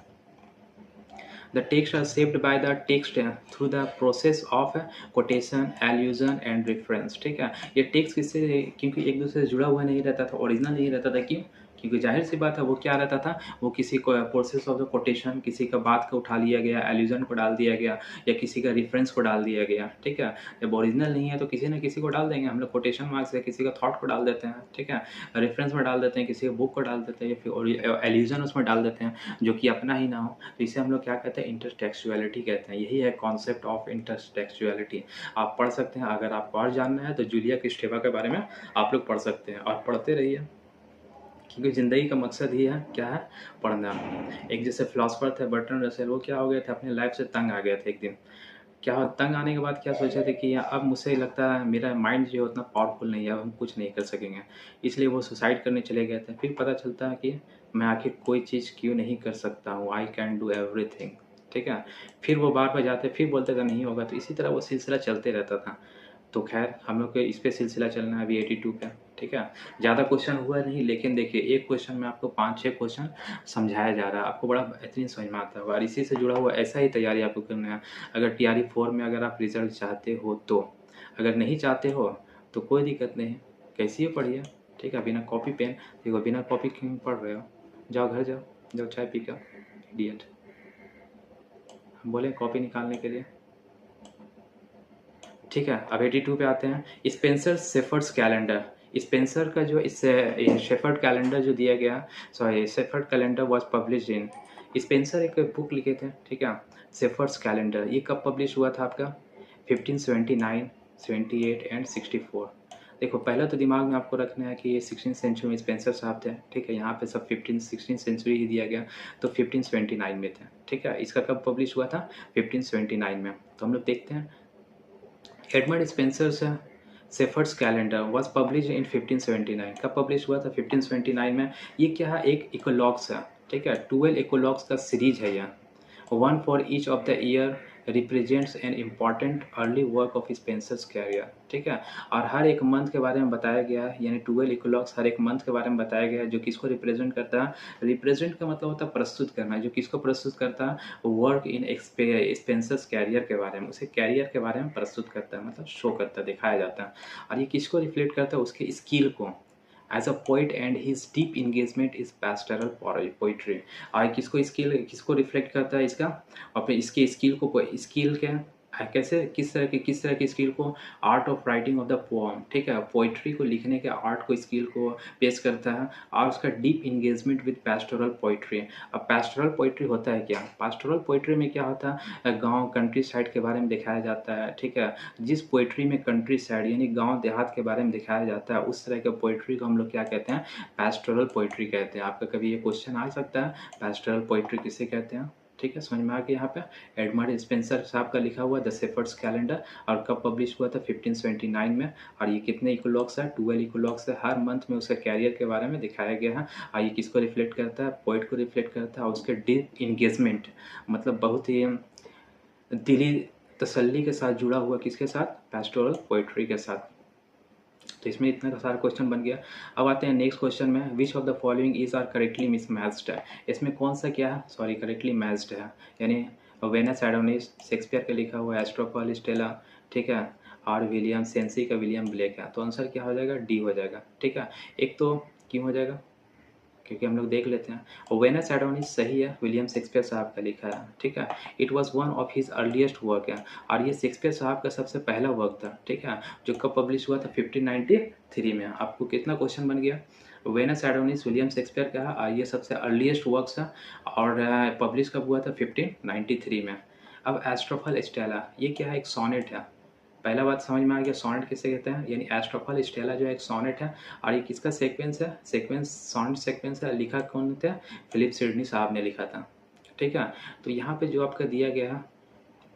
The texts are shaped by the text through the process of quotation, allusion and reference, ठीक है। ये टेक्स्ट किससे, क्योंकि एक दूसरे से जुड़ा हुआ नहीं रहता था, ओरिजिनल नहीं रहता था, क्यों, क्योंकि जाहिर सी बात है वो क्या रहता था, वो किसी को प्रोसेस ऑफ द कोटेशन, किसी का बात को उठा लिया गया, एल्यूजन को डाल दिया गया, या किसी का रेफरेंस को डाल दिया गया, ठीक है। जब ओरिजिनल नहीं है तो किसी न किसी को डाल देंगे हम लोग, कोटेशन मार्क्स या किसी का थॉट को डाल देते हैं, ठीक है, रेफरेंस में डाल देते हैं, किसी का बुक को डाल देते हैं, या फिर एल्यूजन उसमें डाल देते हैं जो कि अपना ही ना हो, तो इसे हम लोग क्या कहते हैं, इंटरटेक्सुअलिटी कहते हैं। यही है कॉन्सेप्ट ऑफ इंटरटेक्सुअलिटी। आप पढ़ सकते हैं, अगर आपको और जानना है तो जूलिया क्रिस्टेवा के बारे में आप लोग पढ़ सकते हैं, और पढ़ते रहिए, क्योंकि ज़िंदगी का मकसद ही है क्या है, पढ़ना। एक जैसे फिलोसफर थे बर्ट्रैंड रसेल, वो क्या हो गए थे, अपने लाइफ से तंग आ गए थे एक दिन। क्या तंग आने के बाद क्या सोचे थे कि अब मुझसे लगता है मेरा माइंड जो है उतना पावरफुल नहीं है, अब हम कुछ नहीं कर सकेंगे, इसलिए वो सुसाइड करने चले गए थे। फिर पता चलता है कि मैं आखिर कोई चीज़ क्यों नहीं कर सकता हूँ, आई कैन डू एवरीथिंग, ठीक है। फिर वो बार जाते, फिर बोलते थे नहीं होगा, तो इसी तरह वो सिलसिला चलते रहता था। तो खैर हम लोग को इस पे सिलसिला चलना है अभी 82 पे, ठीक है। ज़्यादा क्वेश्चन हुआ नहीं, लेकिन देखिए एक क्वेश्चन में आपको 5-6 क्वेश्चन समझाया जा रहा है, आपको बड़ा बेहतरीन समझ में आता है, और इसी से जुड़ा हुआ ऐसा ही तैयारी आपको करना है। अगर TRE 4 में अगर आप रिजल्ट चाहते हो तो, अगर नहीं चाहते हो तो कोई दिक्कत नहीं, कैसी है पढ़िए, ठीक है, बिना कॉपी पेन, देखो बिना कॉपी क्यों पढ़ रहे हो, जाओ घर जाओ, जाओ चाय पी कर, इडियट। हम बोले कॉपी निकालने के लिए, ठीक है। अब 82 पे आते हैं, स्पेंसर शेफर्ड्स कैलेंडर। स्पेंसर का जो इस शेफर्ड कैलेंडर जो दिया गया, sorry shepherd calendar was published in, Spencer एक बुक लिखे थे, ठीक है, शेफर्ड्स कैलेंडर। ये कब पब्लिश हुआ था आपका, 1579, 78 एंड 64। देखो पहला तो दिमाग में आपको रखना है कि ये 16th सेंचुरी में स्पेंसर साहब थे, ठीक है, यहाँ पे सब 16th सेंचुरी ही दिया गया, तो 1579 में थे, ठीक है। इसका कब पब्लिश हुआ था, 1579 में। तो हम लोग देखते हैं, एडमंड स्पेंसर से shepherd's calendar was publish in 1579। कब पब्लिश हुआ था, 1579 में। ये क्या है, एक इकोलॉग्स है, ठीक है, 12 इकोलॉग्स का सीरीज है यह, one for each of the year represents an important early work of Spenser's career, ठीक है। और हर एक मंथ के बारे में बताया गया है, यानी 12 इकोलॉग्स हर एक मंथ के बारे में बताया गया है, जो किसको रिप्रेजेंट करता है, रिप्रेजेंट का मतलब होता है प्रस्तुत करना, जो किसको प्रस्तुत करता है, वर्क इन स्पेंसर्स कैरियर के बारे में, उसे कैरियर के बारे में प्रस्तुत करता है, मतलब शो करता है, दिखाया जाता है। और ये किसको रिफ्लेक्ट करता है, उसके स्किल को, as a poet and his deep engagement is pastoral poetry. और किसको स्किल, किसको रिफ्लेक्ट करता है इसका, अपने इसके स्किल को, स्किल के कैसे, किस तरह की स्किल को, art of writing of the poem, ठीक है, पोइट्री को लिखने के आर्ट को, स्किल को पेश करता है, और उसका deep engagement with pastoral poetry. अब पैस्टोरल पोइट्री होता है क्या, पैस्टोरल पोइट्री में क्या होता है, गांव कंट्री साइड के बारे में दिखाया जाता है, ठीक है। जिस पोइट्री में कंट्री साइड यानी गांव देहात के बारे में दिखाया जाता है, उस तरह के पोइट्री को हम लोग क्या कहते हैं, पैस्टोरल पोइट्री कहते हैं। आपका कभी ये क्वेश्चन आ सकता है, पैस्टोरल पोइट्री किसे कहते हैं, ठीक है, समझ में आ गया। यहाँ पे एडमंड स्पेंसर साहब का लिखा हुआ द शेफर्ड्स कैलेंडर, और कब पब्लिश हुआ था, 1579 में। और ये कितने इकोलॉग्स है, 12 इकोलॉग्स है, हर मंथ में उसका कैरियर के बारे में दिखाया गया है। और ये किसको रिफ्लेक्ट करता है, पोइट को रिफ्लेक्ट करता है, और उसके डीप इंगेजमेंट, मतलब बहुत ही दिली तसल्ली के साथ जुड़ा हुआ, किसके साथ, पैस्टोरल पोइट्री के साथ। तो इसमें इतना सारा क्वेश्चन बन गया। अब आते हैं नेक्स्ट क्वेश्चन में, which of the following is are correctly mismatched है। इसमें कौन सा क्या है, सॉरी करेक्टली मैच्ड है, यानी वेनस एडोनिस शेक्सपियर का लिखा हुआ, एस्ट्रोफल स्टेला, ठीक है, और विलियम सेंसी का विलियम ब्लेक है। तो आंसर क्या हो जाएगा, डी हो जाएगा, ठीक है। एक तो क्यों हो जाएगा, क्योंकि हम लोग देख लेते हैं, वेनस एडोनिस सही है, विलियम शेक्सपियर साहब का लिखा है, ठीक है। It was one of his earliest work है, और ये शेक्सपियर साहब का सबसे पहला वर्क था, ठीक है, जो कब पब्लिश हुआ था, 1593 में। आपको कितना क्वेश्चन बन गया, वेनस एडोनिस विलियम शेक्सपियर का है, ये सबसे अर्लीस्ट वर्क्स है, और पब्लिश कब हुआ था, 1593 में। अब एस्ट्रोफल स्टेला, ये क्या है, एक सोनेट है। पहला बात समझ में आ गया, सोनेट किसे कहते हैं, यानी एस्ट्रोफल स्टेला जो है एक सोनेट है, और ये किसका सीक्वेंस है, सीक्वेंस सोनेट सीक्वेंस है, लिखा कौन थे, फिलिप सिडनी साहब ने लिखा था, ठीक है। तो यहाँ पे जो आपका दिया गया है,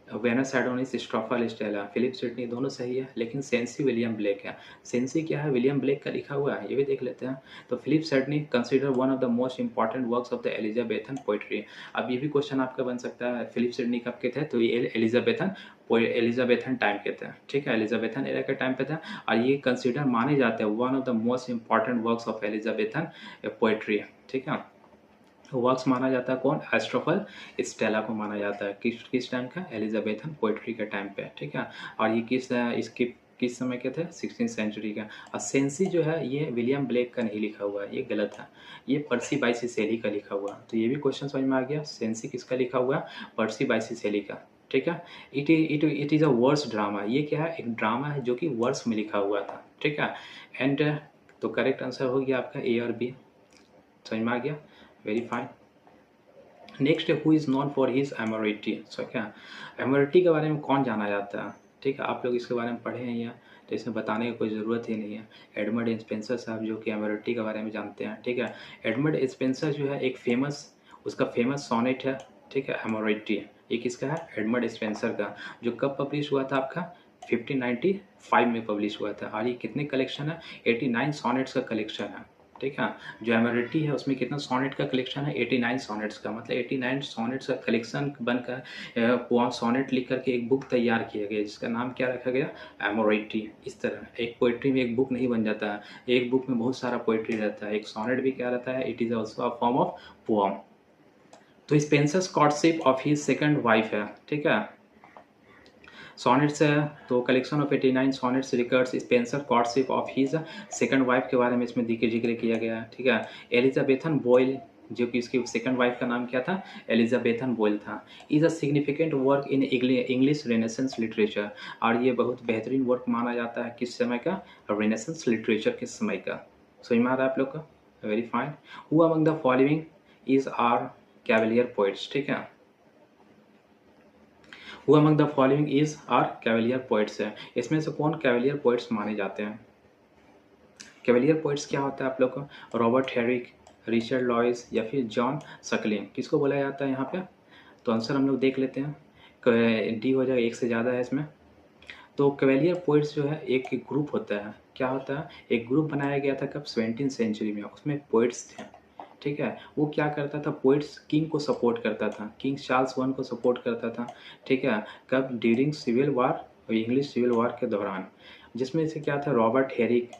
Venus Adonis, Astrophel Stella, Philip Sidney, दोनों सही है, लेकिन सेंसी विलियम ब्लेक है। सेंसी क्या है, विलियम ब्लेक का लिखा हुआ है, ये भी देख लेते हैं। तो Philip Sidney consider one of the most important works of the Elizabethan poetry. अब ये भी क्वेश्चन आपका बन सकता है, फिलिप सिडनी कब के थे, तो ये एलिजाबेथन टाइम के थे, ठीक है, एलिजाबेथन एरा के टाइम पे था। और ये कंसिडर माने जाते हैं one of the most important works of Elizabethan poetry, ठीक है। वर्क्स माना जाता है कौन, एस्ट्रोफल स्टेला को माना जाता है, किस किस टाइम का, एलिजाबेथन पोइट्री के टाइम पे, ठीक है। और ये इसके किस समय के थे, 16th सेंचुरी का। और सेंसी जो है ये विलियम ब्लेक का नहीं लिखा हुआ है, ये गलत है, ये पर्सी बाइसी शैली का लिखा हुआ है। तो ये भी क्वेश्चन समझ में आ गया, सेंसी किसका लिखा हुआ है, पर्सी बाइसी शैली का, ठीक है। It is a verse drama, ये क्या है, एक ड्रामा है जो कि वर्स में लिखा हुआ था, ठीक है। एंड तो करेक्ट आंसर हो गया आपका ए और बी, समझ में आ गया, very fine. Next who is known for his Amoretti, so क्या एमोरिटी के बारे में कौन जाना जाता है, ठीक है, आप लोग इसके बारे में पढ़े हैं या, तो इसमें बताने की कोई ज़रूरत ही नहीं है। एडमंड स्पेंसर साहब जो कि एमोरिटी के बारे में जानते हैं, ठीक है। एडमंड स्पेंसर जो है एक फेमस, उसका फेमस सोनेट है, ठीक है, एमोरिटी, ये किसका है, एडमंड स्पेंसर का, जो कब पब्लिश हुआ था आपका, 1595 में पब्लिश हुआ था। और ये कितने कलेक्शन है, 89 सोनेट्स का कलेक्शन है, ठीक है। जो एमोरिटी है उसमें कितना सोनेट का कलेक्शन है, 89 सोनेट्स का, मतलब 89 सोनेट्स का कलेक्शन बनकर पोएम सोनेट लिख करके एक बुक तैयार किया गया, जिसका नाम क्या रखा गया, एमोरिटी। इस तरह एक पोइट्री में एक बुक नहीं बन जाता है, एक बुक में बहुत सारा पोइट्री रहता है, एक सोनेट भी क्या रहता है, it is also a form of poem. तो Spenser's courtship of his second wife है, ठीक है। सॉनेट्स है तो collection of 89 sonnets records Spenser courtship of his second wife के बारे में इसमें जिक्र किया गया है, ठीक है। एलिजाबेथन बॉयल, जो कि इसकी सेकंड वाइफ का नाम क्या था, एलिजाबेथन बॉयल था। Is a significant work in English renaissance literature, और ये बहुत बेहतरीन वर्क माना जाता है किस समय का, रेनेसेंस लिटरेचर के समय का। समझ में आ रहा है आप लोग का, very fine. Who among the following is are cavalier poets, ठीक है। Who among the following is are cavalier poets है, इसमें से कौन कैवलियर पोइट्स माने जाते हैं। कैवलियर पोइट्स क्या होता है आप लोग को, रॉबर्ट हेरिक, रिचर्ड लॉइस या फिर जॉन सकलिन, किसको बोला जाता है यहाँ पे। तो आंसर हम लोग देख लेते हैं, डी हो जाएगा, एक से ज़्यादा है इसमें। तो कैवलियर पोइट्स जो है एक ग्रुप होता है, क्या होता है, एक ग्रुप बनाया गया था कब, 17th सेंचुरी में, उसमें पोइट्स थे, ठीक है। वो क्या करता था, पोइट्स किंग को सपोर्ट करता था, किंग चार्ल्स वन को सपोर्ट करता था, ठीक है। कब, during civil war, English civil war के दौरान, जिसमें से क्या था, Robert Herrick,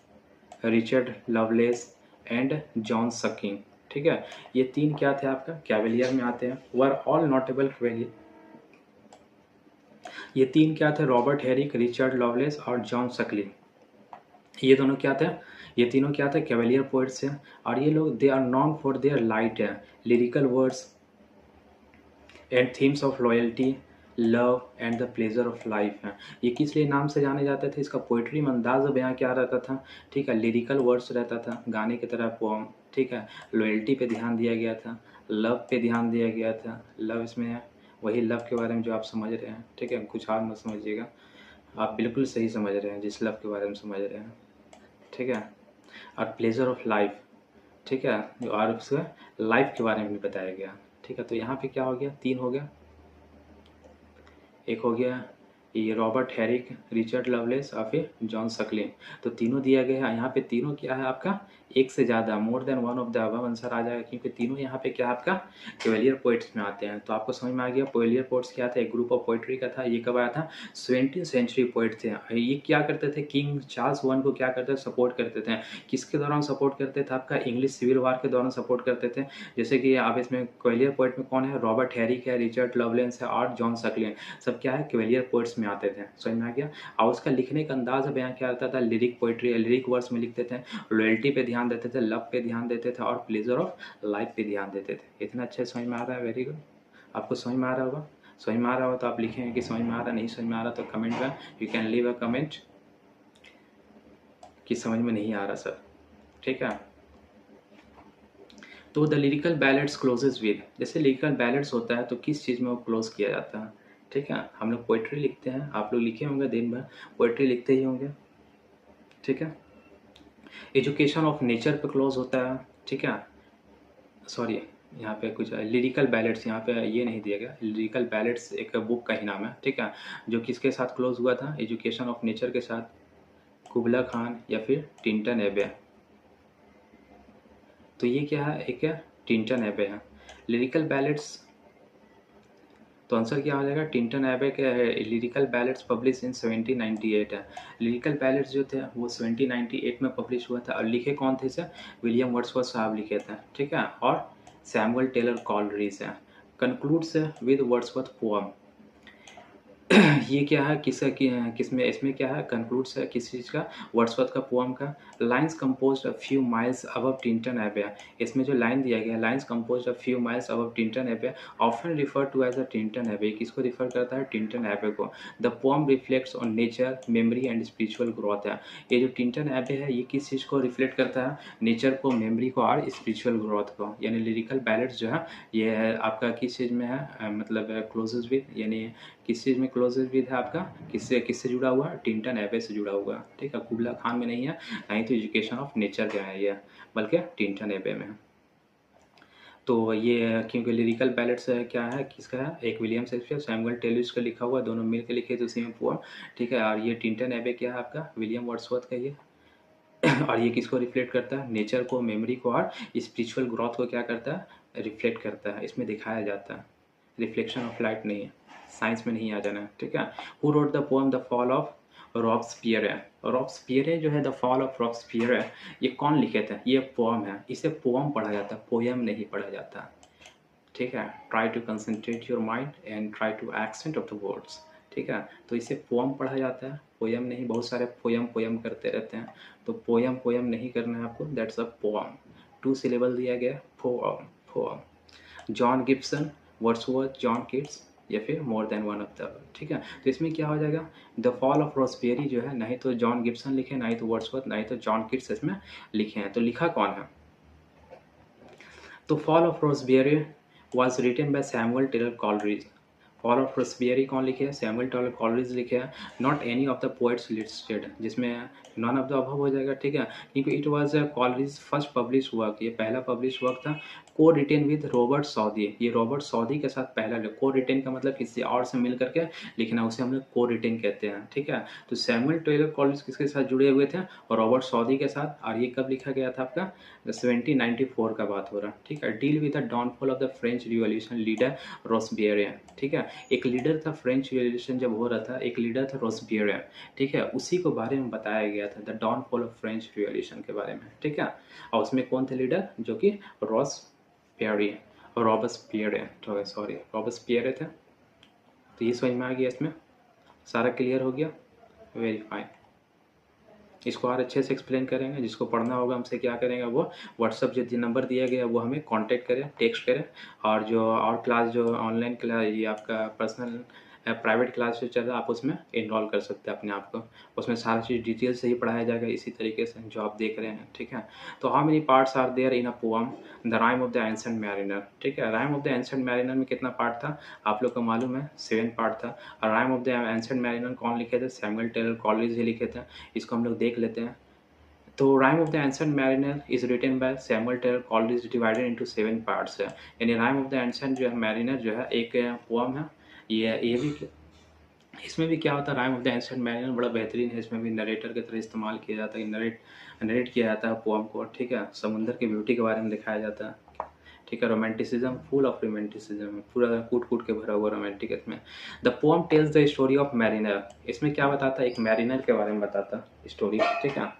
Richard Lovelace and John Suckling, ठीक है। ये तीन क्या थे आपका, कैवलियर में आते हैं, वर ऑल नोटेबल कैवलियर। ये तीन क्या थे, रॉबर्ट हेरिक, रिचर्ड लवलेस और जॉन सकलिन, ये दोनों क्या थे, ये तीनों क्या थे, कैवलियर पोइट्स हैं। और ये लोग they are known for their light lyrical words and themes of loyalty, love and the pleasure of life है। ये किस लिए नाम से जाने जाते थे, इसका पोइट्री में अंदाज बयां क्या रहता था, ठीक है, लिरिकल वर्ड्स रहता था, गाने की तरह पोम, ठीक है। लॉयल्टी पे ध्यान दिया गया था, लव पे ध्यान दिया गया था, लव इसमें है वही लव के बारे में जो आप समझ रहे हैं, ठीक है, कुछ और मत समझिएगा, आप बिल्कुल सही समझ रहे हैं जिस लव के बारे में समझ रहे हैं, ठीक है। और प्लेजर ऑफ लाइफ, ठीक है, और उसका लाइफ के बारे में भी बताया गया, ठीक है। तो यहाँ पे क्या हो गया, तीन हो गया, एक हो गया ये रॉबर्ट हेरिक, रिचर्ड लवलेस और फिर जॉन सकलिन, तो तीनों दिया गया है। यहाँ पे तीनों क्या है आपका, एक से ज़्यादा, more than one of the above answer आ जाएगा, क्योंकि तीनों यहाँ पे क्या आपका कैवलियर पोइट्स में आते हैं। तो आपको समझ में आ गया कैवलियर पोइट्स क्या था, एक ग्रुप ऑफ पोइट्री का था। ये कब आया था, 17th सेंचुरी पोइट थे। ये क्या करते थे, किंग चार्ल्स वन को क्या करते थे, सपोर्ट करते थे। किसके दौरान सपोर्ट करते थे, आपका इंग्लिश सिविल वार के दौरान सपोर्ट करते थे। जैसे कि आप इसमें कैवलियर पोइट में कौन है, रॉबर्ट हेरिक है, रिचर्ड लवलेंस है और जॉन सकलिन, सब क्या है कैवलियर पोइट्स में आते थे। समझ में आ गया। और उसका लिखने का अंदाज बयां क्या रहता था, लिरिक पोइट्री, लिरिक वर्ड्स में लिखते थे, लॉयल्टी पे ध्यान देते थे, लव पे ध्यान देते थे और प्लेजर ऑफ लाइफ पे ध्यान देते थे। इतना अच्छे समझ में आ रहा है, वेरी गुड। आपको समझ में आ रहा होगा, समझ में आ रहा हो तो आप लिखेंगे कि समझ में आ रहा, नहीं समझ में आ रहा तो कमेंट में you can leave a comment कि समझ में नहीं आ रहा सर, ठीक है। तो the Lyrical Ballads closes with, जैसे लिरिकल बैलेट्स होता है तो किस चीज़ में वो क्लोज किया जाता है, ठीक है। हम लोग पोइट्री लिखते हैं, आप लोग लिखे होंगे, दिन भर पोइट्री लिखते ही होंगे, ठीक है। एजुकेशन ऑफ नेचर पे क्लोज होता है, ठीक है, सॉरी यहाँ पे कुछ लिरिकल बैलेट्स, यहाँ पे ये नहीं दिया गया। लिरिकल बैलेट्स एक बुक का ही नाम है, ठीक है, जो किसके साथ क्लोज हुआ था, एजुकेशन ऑफ नेचर के साथ, कुबला खान या फिर टिंटन एबे। तो ये क्या है, एक है टिंटन एबे है। लिरिकल बैलेट्स, तो आंसर क्या हो जाएगा, टिंटन एबे के लिरिकल बैलेट्स पब्लिश इन 1798 है। लिरिकल बैलेट्स जो थे वो 1798 में पब्लिश हुआ था, और लिखे कौन थे इसे, विलियम वर्ड्सवर्थ साहब लिखे थे, ठीक है, और सैमुअल टेलर कॉलरिज है। Concludes with Wordsworth poem. ये क्या है, किसमें, इसमें क्या है, कंक्लूड्स है किस चीज़ का, वर्ड्सवर्थ का पोअम का। Lines composed a few miles above Tintern Abbey, इसमें जो लाइन दिया गया है, lines composed a few miles above Tintern Abbey often refer to as a Tintern Abbey, किसको रिफर करता है, टिंटन एबे को। The poem reflects on nature, memory and spiritual growth है। ये जो टिंटन एबे है, ये किस चीज़ को रिफ्लेक्ट करता है, नेचर को, मेमोरी को और स्पिरिचुअल ग्रोथ को। यानी लिरिकल बैलेट्स जो है ये है आपका किस चीज़ में है, मतलब क्लोजेज विद, यानी किस चीज़ में क्लोजेज विद है आपका, किससे किससे जुड़ा हुआ है, टिंटन एबे से जुड़ा हुआ है, ठीक है। कुबला खान में नहीं है, ना ही तो एजुकेशन ऑफ नेचर का है ये, बल्कि टिंटन एबे में है। तो ये क्योंकि लिरिकल बैलेट्स क्या है, किसका है, एक विलियम शेक्सपियर, सैमुअल टेलर का लिखा हुआ, दोनों मिल के लिखे थे उसी में पोअम, ठीक है। और ये टिंटन एबे क्या है आपका, विलियम वर्ड्सवर्थ का ये। और ये किसको रिफ्लेक्ट करता है, नेचर को, मेमोरी को और स्पिरिचुअल ग्रोथ को क्या करता है, रिफ्लेक्ट करता है, इसमें दिखाया जाता है। रिफ्लेक्शन ऑफ लाइट नहीं है, साइंस में नहीं आ जाना है, ठीक है। Who wrote the poem the fall of Robespierre है, रॉब्सपियर जो है द फॉल ऑफ रॉब्सपियर है, ये कौन लिखे थे, ये पोएम है, इसे पोएम पढ़ा जाता है, पोएम नहीं पढ़ा जाता, ठीक है। Try to concentrate your mind and try to accent of the words, ठीक है। तो इसे पोएम पढ़ा जाता है, पोएम नहीं। बहुत सारे पोएम पोएम करते रहते हैं, तो पोएम पोएम नहीं करना है आपको, दैट्स अ पोएम। 2 सिलेबल दिया गया, poem poem. John Gibson, Wordsworth, John Keats या फिर मोर देन वन ऑफ द, ठीक है। तो इसमें क्या हो जाएगा, द फॉल ऑफ रॉसबेरी जो है, नहीं तो जॉन गिब्सन लिखे, नहीं तो वर्ड्सवर्थ, नहीं तो जॉन किट्स इसमें लिखे हैं। तो लिखा कौन है, तो fall of Robespierre was written by Samuel Taylor Coleridge. Fall of Robespierre कौन लिखे हैं, सैमुअल टेलर कॉलरिज लिखे हैं। Not any of the poets listed, जिसमें नॉन ऑफ द अबव हो जाएगा, ठीक है, क्योंकि it was Coleridge first publish work, ये पहला पब्लिश वर्क था। Co-written with Robert Southey, ये रॉबर्ट सऊदी के साथ पहला, को रिटेन का मतलब किसी और से मिल करके लिखना, उसे हम लोग को रिटेन कहते हैं, ठीक है। तो सैमुअल टेलर कॉलरिज किसके साथ जुड़े हुए थे, और रॉबर्ट सऊदी के साथ। और ये कब लिखा गया था आपका, 1794 का बात हो रहा है, ठीक है। Deal with the downfall of the French revolution leader Robespierre, ठीक है। एक लीडर था, फ्रेंच रिवॉल्यूशन जब हो रहा था, एक लीडर था रॉसबेरियन, ठीक है, उसी को बारे में बताया गया था, the downfall of French revolution के बारे में, ठीक है। और उसमें कौन थे लीडर, जो कि रॉसबेरियन, रॉबस्पियर, सॉरी रॉबस्पियर थे। तो ये समझ में आ गया, इसमें सारा क्लियर हो गया, वेरी फाइन। इसको और अच्छे से एक्सप्लेन करेंगे, जिसको पढ़ना होगा हमसे क्या करेंगे, वो व्हाट्सअप जो नंबर दिया गया वो हमें कांटेक्ट करें, टेक्स्ट करें। और जो और क्लास, जो ऑनलाइन क्लास, ये आपका पर्सनल प्राइवेट क्लास जो चल रहा है, आप उसमें इनरोल कर सकते हैं अपने आप को। उसमें सारा चीज़ डिटेल से ही पढ़ाया जाएगा, इसी तरीके से जो आप देख रहे हैं, ठीक है। तो how many parts are there in a poem, the Rime of the Ancient Mariner, ठीक है। Rime of the Ancient Mariner में कितना पार्ट था, आप लोग को मालूम है, 7 पार्ट था। और rhyme of the Ancient mariner कौन लिखे थे, सैमुअल टेलर कॉलरिज ही लिखे थे। इसको हम लोग देख लेते हैं। तो Rime of the Ancient Mariner is written by Samuel Taylor Coleridge, divided into 7 parts है। यानी राइम ऑफ द एंशिएंट जो है मैरिनर जो है एक पोअम है। ये भी, इसमें भी क्या होता है, Rime of the Ancient mariner बड़ा बेहतरीन है, इसमें भी नरेटर की तरह इस्तेमाल किया जाता है, नरेट किया जाता है पोअम को, ठीक है। समुद्र की ब्यूटी के बारे में दिखाया जाता है, ठीक है। रोमांटिसिज्म, फुल ऑफ रोमांटिसिज्म, पूरा कूट कूट के भरा हुआ रोमांटिक इसमें। The poem tells the story of mariner, इसमें क्या बताता है, एक मैरिनर के बारे में बताता स्टोरी, ठीक है।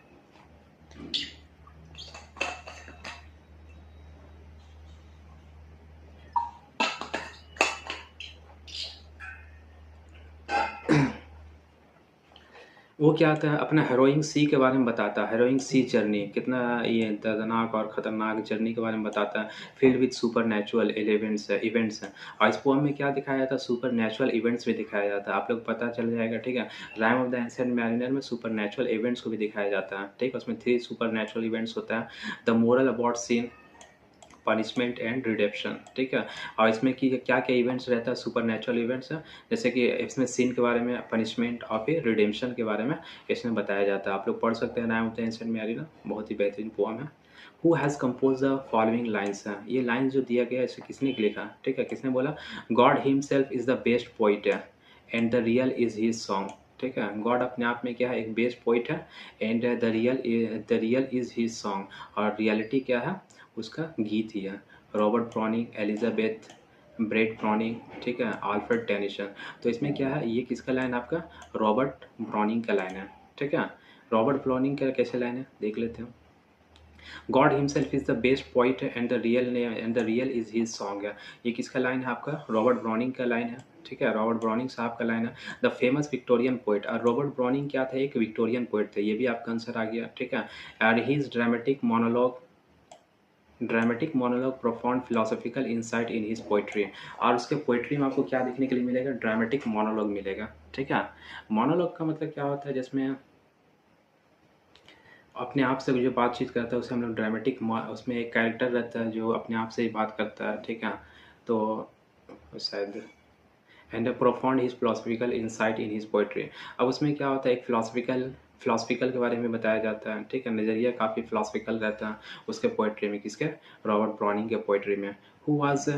वो क्या होता है, अपना हेरोइंग सी के बारे में बताता है, हेरोइंग सी जर्नी, कितना ये दर्दनाक और ख़तरनाक जर्नी के बारे में बताता है, field with super natural events हैं। और इस पोएम में क्या दिखाया जाता है, सुपर नेचुरल इवेंट्स भी दिखाया जाता है, आप लोग पता चल जाएगा, ठीक है। Rime of the Ancient Mariner में सुपर नेचुरल इवेंट्स को भी दिखाया जाता है, ठीक है। उसमें 3 सुपर नेचुरल इवेंट्स होता है। The moral about sin, punishment and redemption, ठीक है। और इसमें कि क्या क्या इवेंट्स रहता है, सुपर नेचुरल इवेंट्स है, जैसे कि इसमें सीन के बारे में, पनिशमेंट और फिर रिडेम्पशन के बारे में इसमें बताया जाता है। आप लोग पढ़ सकते हैं नाम ऑफ द एंशिएंट मैरिना, बहुत ही बेहतरीन पोअम है। Who has compose the following lines है, ये लाइन्स जो दिया गया है इसे किसने लिखा, ठीक है, किसने बोला, God himself is the best poet है and the real is his song, ठीक है। गॉड अपने आप में क्या है, एक बेस्ट पोइट है and the real is his song, और रियलिटी क्या है, उसका गीत ही है। Robert Browning, Elizabeth Barrett Browning, ठीक है, अल्फ्रेड टेनिसन। तो इसमें क्या है, ये किसका लाइन आपका, रॉबर्ट ब्राउनिंग का लाइन है, ठीक है। रॉबर्ट ब्राउनिंग का कैसे लाइन है देख लेते हैं। God himself is the best poet and the real is his song है, ये किसका लाइन है आपका, रॉबर्ट ब्राउनिंग का लाइन है, ठीक है, रॉबर्ट ब्राउनिंग साहब का लाइन है। द फेमस विक्टोरियन पोइट, और रॉबर्ट ब्राउनिंग क्या थे, एक विक्टोरियन पोइट थे, ये भी आपका आंसर आ गया, ठीक है। And his dramatic monologue profound philosophical insight in his poetry, और उसके पोइट्री में आपको क्या देखने के लिए मिलेगा, ड्रामेटिक मोनोलॉग मिलेगा, ठीक है। मोनोलॉग का मतलब क्या होता है, जिसमें अपने आप से जो बातचीत करता है उसे हम लोग ड्रामेटिक, उसमें एक कैरेक्टर रहता है जो अपने आप से ही बात करता है, ठीक है। तो शायद and profound his philosophical insight in his poetry, अब उसमें क्या होता है, एक फिलोसफिकल के बारे में बताया जाता है, ठीक है, नज़रिया काफ़ी फिलोसफिकल रहता है उसके पोइट्री में, किसके, रॉबर्ट ब्राउनिंग के पोइट्री में। हु वाज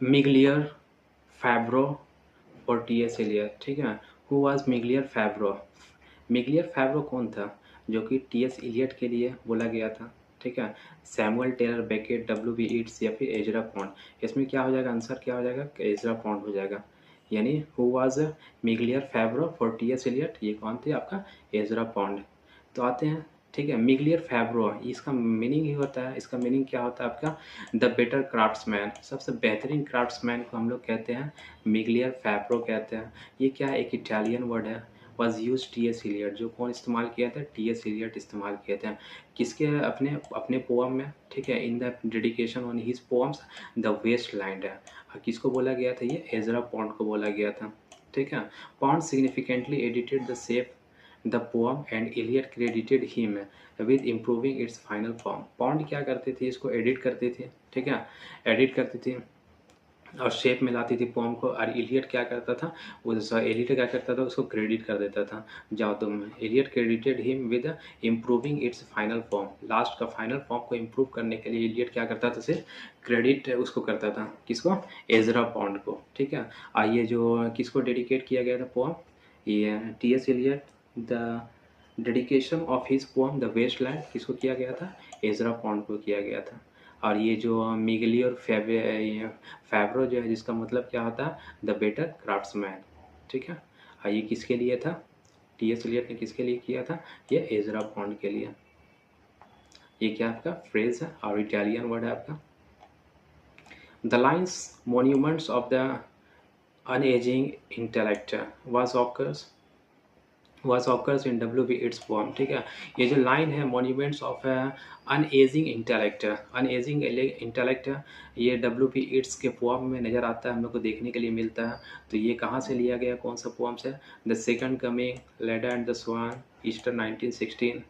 मिगलियर फैब्रो और टी.एस. एलियट, ठीक है। हु वाज मिगलियर फैब्रो, मिगलियर फैब्रो कौन था, जो कि टी.एस. एलियट के लिए बोला गया था, ठीक है। Samuel Taylor Beckett, W B. Yeats या फिर एजरा पॉन्ड, इसमें क्या हो जाएगा, आंसर क्या हो जाएगा, एजरा पॉन्ड हो जाएगा। यानी who was miglior fabbro for T S. Eliot, ये कौन थे आपका, एजरा पॉन्ड। तो आते हैं, ठीक है, मिगलियर फैब्रो, इसका मीनिंग ही होता है, इसका मीनिंग क्या होता है आपका, द बेटर क्राफ्ट्समैन, सबसे बेहतरीन क्राफ्ट्समैन को हम लोग कहते हैं मिगलियर फैब्रो कहते हैं। ये क्या है, एक इटालियन वर्ड है। Was use T.S.. एलियट, जो कौन इस्तेमाल किया था, टी.एस. एलियट इस्तेमाल किए थे, किसके, अपने अपने पोअम में, ठीक है, in the dedication on his poems the waste land है। और किसको बोला गया था, ये एजरा पॉन्ड को बोला गया था, ठीक है। Pound significantly edited the safe the poem and Eliot credited him with improving its final form. Pound क्या करते थे, इसको एडिट करते थे, ठीक है, एडिट करते थे और शेप में लाती थी पोम को, और एलियट क्या करता था, एलियट क्या करता था, उसको क्रेडिट कर देता था, जाओ तुम, Eliot credited him with improving its final form, last का फाइनल फॉर्म को इम्प्रूव करने के लिए एलियट क्या करता था, सिर्फ क्रेडिट उसको करता था, किसको, एजरा पॉन्ड को, ठीक है। और ये जो किसको डेडिकेट किया गया था पोम, ये T S. Eliot, the dedication of his poem the waste Land किसको किया गया था, एजरा पॉन्ड को किया गया था। और ये जो मिगली और फैब्रो जो है, जिसका मतलब क्या होता है, द बेटर क्राफ्ट्समैन, ठीक है। और ये किसके लिए था, टी.एस. एलियट ने किसके लिए किया था, ये एजरा पॉन्ड के लिए। ये क्या आपका फ्रेज है और इटालियन वर्ड है आपका। The lines monuments of the unageing intellect was occurs in W.B. Yeats poem, ठीक है। ये जो लाइन है, मॉन्यूमेंट्स ऑफ अनएजिंग इंटेलेक्ट, ये W.B. Yeats के पोम में नज़र आता है, हम लोग को देखने के लिए मिलता है। तो ये कहाँ से लिया गया, कौन सा पोम से, the second coming, Leda and the swan, Easter 1916।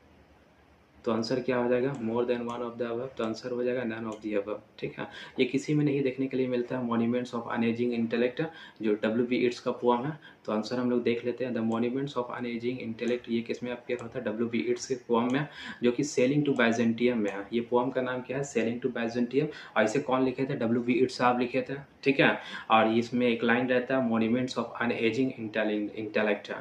तो आंसर क्या हो जाएगा, more than one of the above, तो आंसर हो जाएगा नन ऑफ द अबव, ठीक है। ये किसी में नहीं देखने के लिए मिलता है, मॉन्यूमेंट्स ऑफ अनएजिंग इंटेलेक्ट जो W.B. येट्स का पोम है। तो आंसर हम लोग देख लेते हैं, the monuments of unageing intellect, ये किस में अपीयर होता है, W.B. येट्स के पोम में, जो कि सेलिंग टू बाइजेंटियम में है। ये पोम का नाम क्या है, सेलिंग टू बाइजेंटियम, और इसे कौन लिखे थे, W.B. येट्स साहब लिखे थे, ठीक है। और इसमें एक लाइन रहता है, monuments of unageing intellect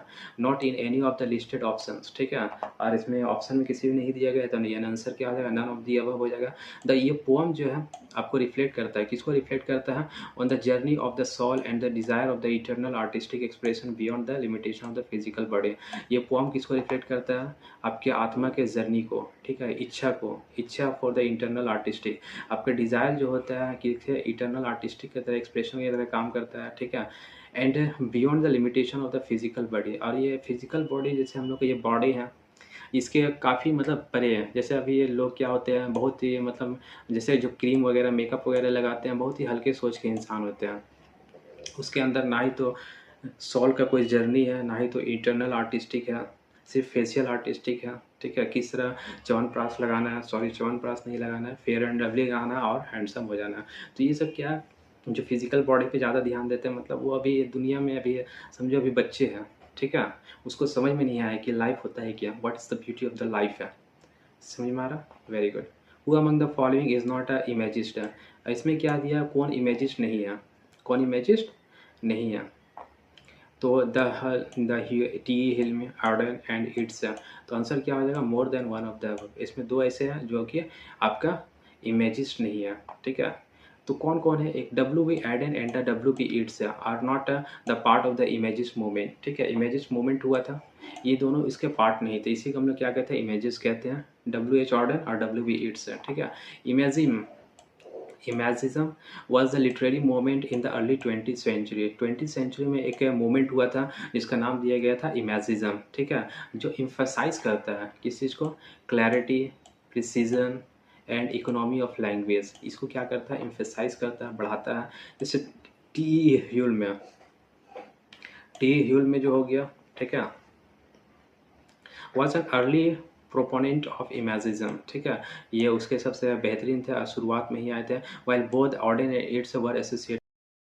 not in any of the listed options, ठीक है। और इसमें ऑप्शन में किसी भी नहीं दिया गया, तो यानी आंसर क्या हो जाएगा, नन ऑफ दी अबव हो जाएगा। ये पोम जो है आपको रिफ्लेक्ट करता है, किसको रिफ्लेक्ट करता है, on the journey of the soul and the desire of the eternal artistic expression beyond the limitation of the physical body. ये पोम किसको रिफ्लेक्ट करता है, आपके आत्मा के जर्नी को, ठीक है, इच्छा फॉर द इंटरनल आर्टिस्टिक, आपका डिजायर जो होता है कि इटर्नल आर्टिस्टिक की तरह एक्सप्रेशन की तरह काम करता है, ठीक है। And beyond the limitation of the physical body, और ये फिजिकल बॉडी जैसे हम लोग का ये बॉडी है, इसके काफ़ी मतलब परे है। जैसे अभी ये लोग क्या होते हैं, बहुत ही मतलब जैसे जो क्रीम वगैरह मेकअप वगैरह लगाते हैं, बहुत ही हल्के सोच के इंसान होते हैं, उसके अंदर ना ही तो सोल का कोई जर्नी है, ना ही तो इंटरनल आर्टिस्टिक है, सिर्फ फेशियल आर्टिस्टिक है, ठीक है, किस तरह च्यवनप्राश लगाना है, सॉरी च्यवनप्राश नहीं लगाना है, फेयर एंड लवली लगाना है और हैंडसम हो जाना है। तो ये सब क्या जो फिजिकल बॉडी पे ज़्यादा ध्यान देते हैं, मतलब वो अभी दुनिया में अभी समझो अभी बच्चे हैं, ठीक है, उसको समझ में नहीं आया कि लाइफ होता है क्या, what is the beauty of the life है। समझ में आ रहा? Very good. Who among the following is not a imagist है, इसमें क्या दिया, कौन इमेजिस्ट नहीं है, कौन इमेजिस्ट नहीं है। तो द टी हिल में आर्डन एंड इट्स, तो आंसर क्या हो जाएगा, more than one of the above. इसमें दो ऐसे हैं जो कि आपका इमेजिस्ट नहीं है, ठीक है। तो कौन कौन है, एक W B Auden and the W B Yeats are not the part of the imagist movement, ठीक है। इमेजिस्ट मूवमेंट हुआ था, ये दोनों इसके पार्ट नहीं थे, इसी को हम लोग क्या कहते हैं, इमेजेस कहते हैं। डब्ल्यू एच ऑर्डन और डब्ल्यू बी इट्स, ठीक है। Imagism imagism was the literary movement in the early 20th century. 20th century में एक मूवमेंट हुआ था जिसका नाम दिया गया था इमेजिज्म, ठीक है, जो इम्फेसाइज करता है किस चीज़ को, clarity, precision and economy of language. इसको क्या करता है, इम्फेसाइज करता है, बढ़ाता है। जैसे टी ह्यूल में, टी ह्यूल में जो हो गया, ठीक है, was an early proponent of imagism, ठीक है, ये उसके सबसे बेहतरीन थे, शुरुआत में ही आए थे। While both Auden and Yeats were associated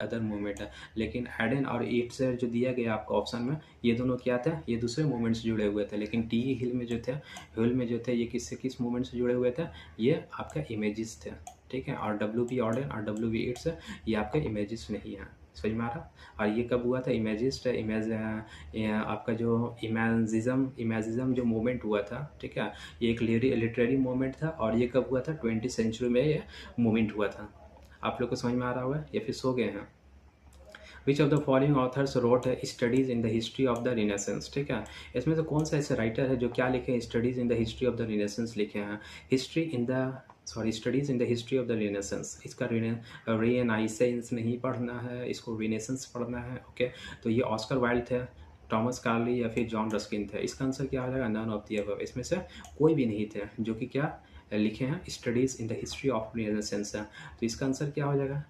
other movement है, लेकिन एडन और इट्स जो दिया गया आपको ऑप्शन में, ये दोनों क्या थे, ये दूसरे मूवमेंट से जुड़े हुए थे। लेकिन टी हिल में जो थे, हिल में जो थे, ये किससे किस मूवमेंट से जुड़े हुए थे, ये आपका इमेजेस थे, ठीक है। और डब्ल्यू बी ऑर्डन और डब्ल्यू बी इट्स ये आपका इमेजेस नहीं है, समझ में आ रहा। और ये कब हुआ था, इमेजिस्ट इमेज आपका जो इमेजिज्म जो मूवमेंट हुआ था, ठीक है, ये एक लिटरेरी मूवमेंट था। और ये कब हुआ था, 20th सेंचुरी में ये मूवमेंट हुआ था। आप लोग को समझ में आ रहा होगा या फिर सो गए हैं। Which of the following authors wrote studies in the history of the Renaissance, ठीक है। इसमें से कौन सा ऐसे राइटर है जो क्या लिखे हैं, studies in the history of the renaissance लिखे हैं। History in the studies in the history of the renaissance, इसका रिनेसाइंस नहीं पढ़ना है, इसको रिनेसेंस पढ़ना है, ओके। तो ये ऑस्कर वाइल्ड थे, टॉमस कार्ली या फिर जॉन रस्किन थे। इसका आंसर क्या हो जाएगा, नन ऑफ द अबव। इसमें से कोई भी नहीं थे जो कि क्या लिखे हैं, studies in the history of Renaissance है। तो इसका आंसर क्या हो जाएगा,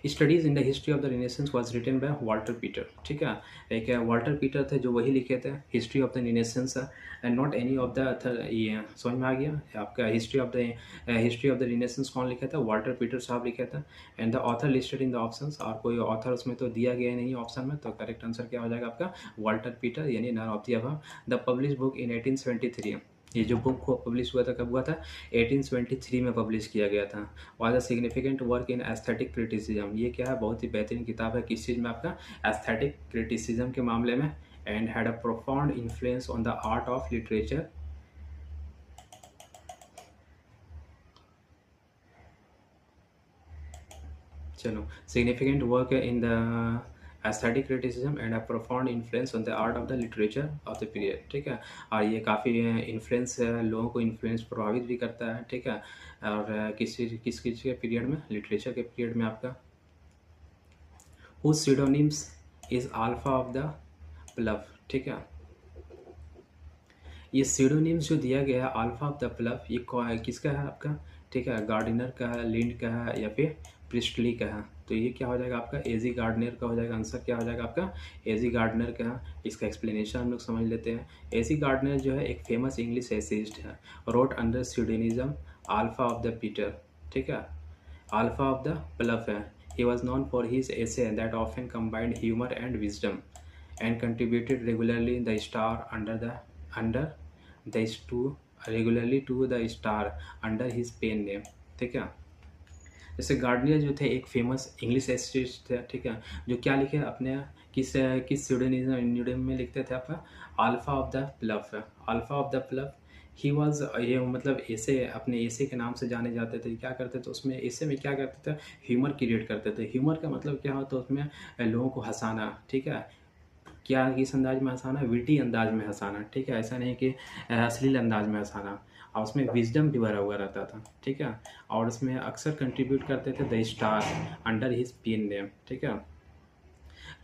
studies in the history of the Renaissance was written by Walter Pater, ठीक है। एक वाल्टर पीटर थे जो वही लिखे थे history of the renaissance, and not any of the ये समझ में आ गया आपका। हिस्ट्री ऑफ द रिनेसेंस कौन लिखा था, वाल्टर पीटर साहब लिखा था। And the author listed in the options, और कोई ऑथर उसमें तो दिया गया नहीं ऑप्शन में, तो करेक्ट आंसर क्या हो जाएगा आपका, वाल्टर पीटर, यानी none of the above. The publish book in 1873, ये जो बुक को पब्लिश हुआ था कब हुआ था, 1873 में पब्लिश किया गया था। Was a significant work in aesthetic criticism, ये क्या है, बहुत ही बेहतरीन किताब है, किस चीज़ में आपका, एस्थेटिक क्रिटिसिज्म के मामले में। And had a profound influence on the art of literature, चलो, significant work in the aesthetic criticism and a profound influence on the art of the literature of the period, ठीक है। और ये काफ़ी influence लोगों को इन्फ्लुएंस प्रभावित भी करता है, ठीक है। और किस चीज़ के पीरियड में, लिटरेचर के पीरियड में आपका। whose pseudonyms is alpha of the plough, ठीक है। ये pseudonyms जो दिया गया है अल्फा ऑफ द प्लव, ये किसका है आपका, ठीक है, गार्डिनर का है, लिंड का है, या फिर प्रिस्टली का है। तो ये क्या हो जाएगा आपका, एजी गार्डनर का हो जाएगा। आंसर क्या हो जाएगा आपका, एजी गार्डनर का है। इसका एक्सप्लेनेशन हम लोग समझ लेते हैं। एजी गार्डनर जो है एक फेमस इंग्लिश एसेइस्ट है, wrote under pseudonym Alpha of the Peter, ठीक है, अल्फा ऑफ द प्लव है। He was known for his essay that often combined humor and wisdom, and contributed regularly under the to regularly to the Star under his pen name, ठीक है। जैसे Gardiner जो थे एक famous English एस्ट्रिस्ट थे, ठीक है, जो क्या लिखे अपने किस स्यूडोनिज्म में लिखते थे आपका, alpha of the plough, alpha of the plough. He was ये मतलब ऐसे अपने ऐसे के नाम से जाने जाते थे। क्या करते थे उसमें, ऐसे में क्या करते थे, ह्यूमर क्रिएट करते थे। ह्यूमर का मतलब क्या होता है, उसमें लोगों को हंसाना, ठीक है। क्या किस अंदाज में हंसाना, विटी अंदाज में हंसाना, ठीक है, ऐसा नहीं कि अश्लील अंदाज में हंसाना। और उसमें विजडम भी भरा हुआ रहता था, ठीक है। और उसमें अक्सर कंट्रीब्यूट करते थे the Star under his pen name, ठीक है,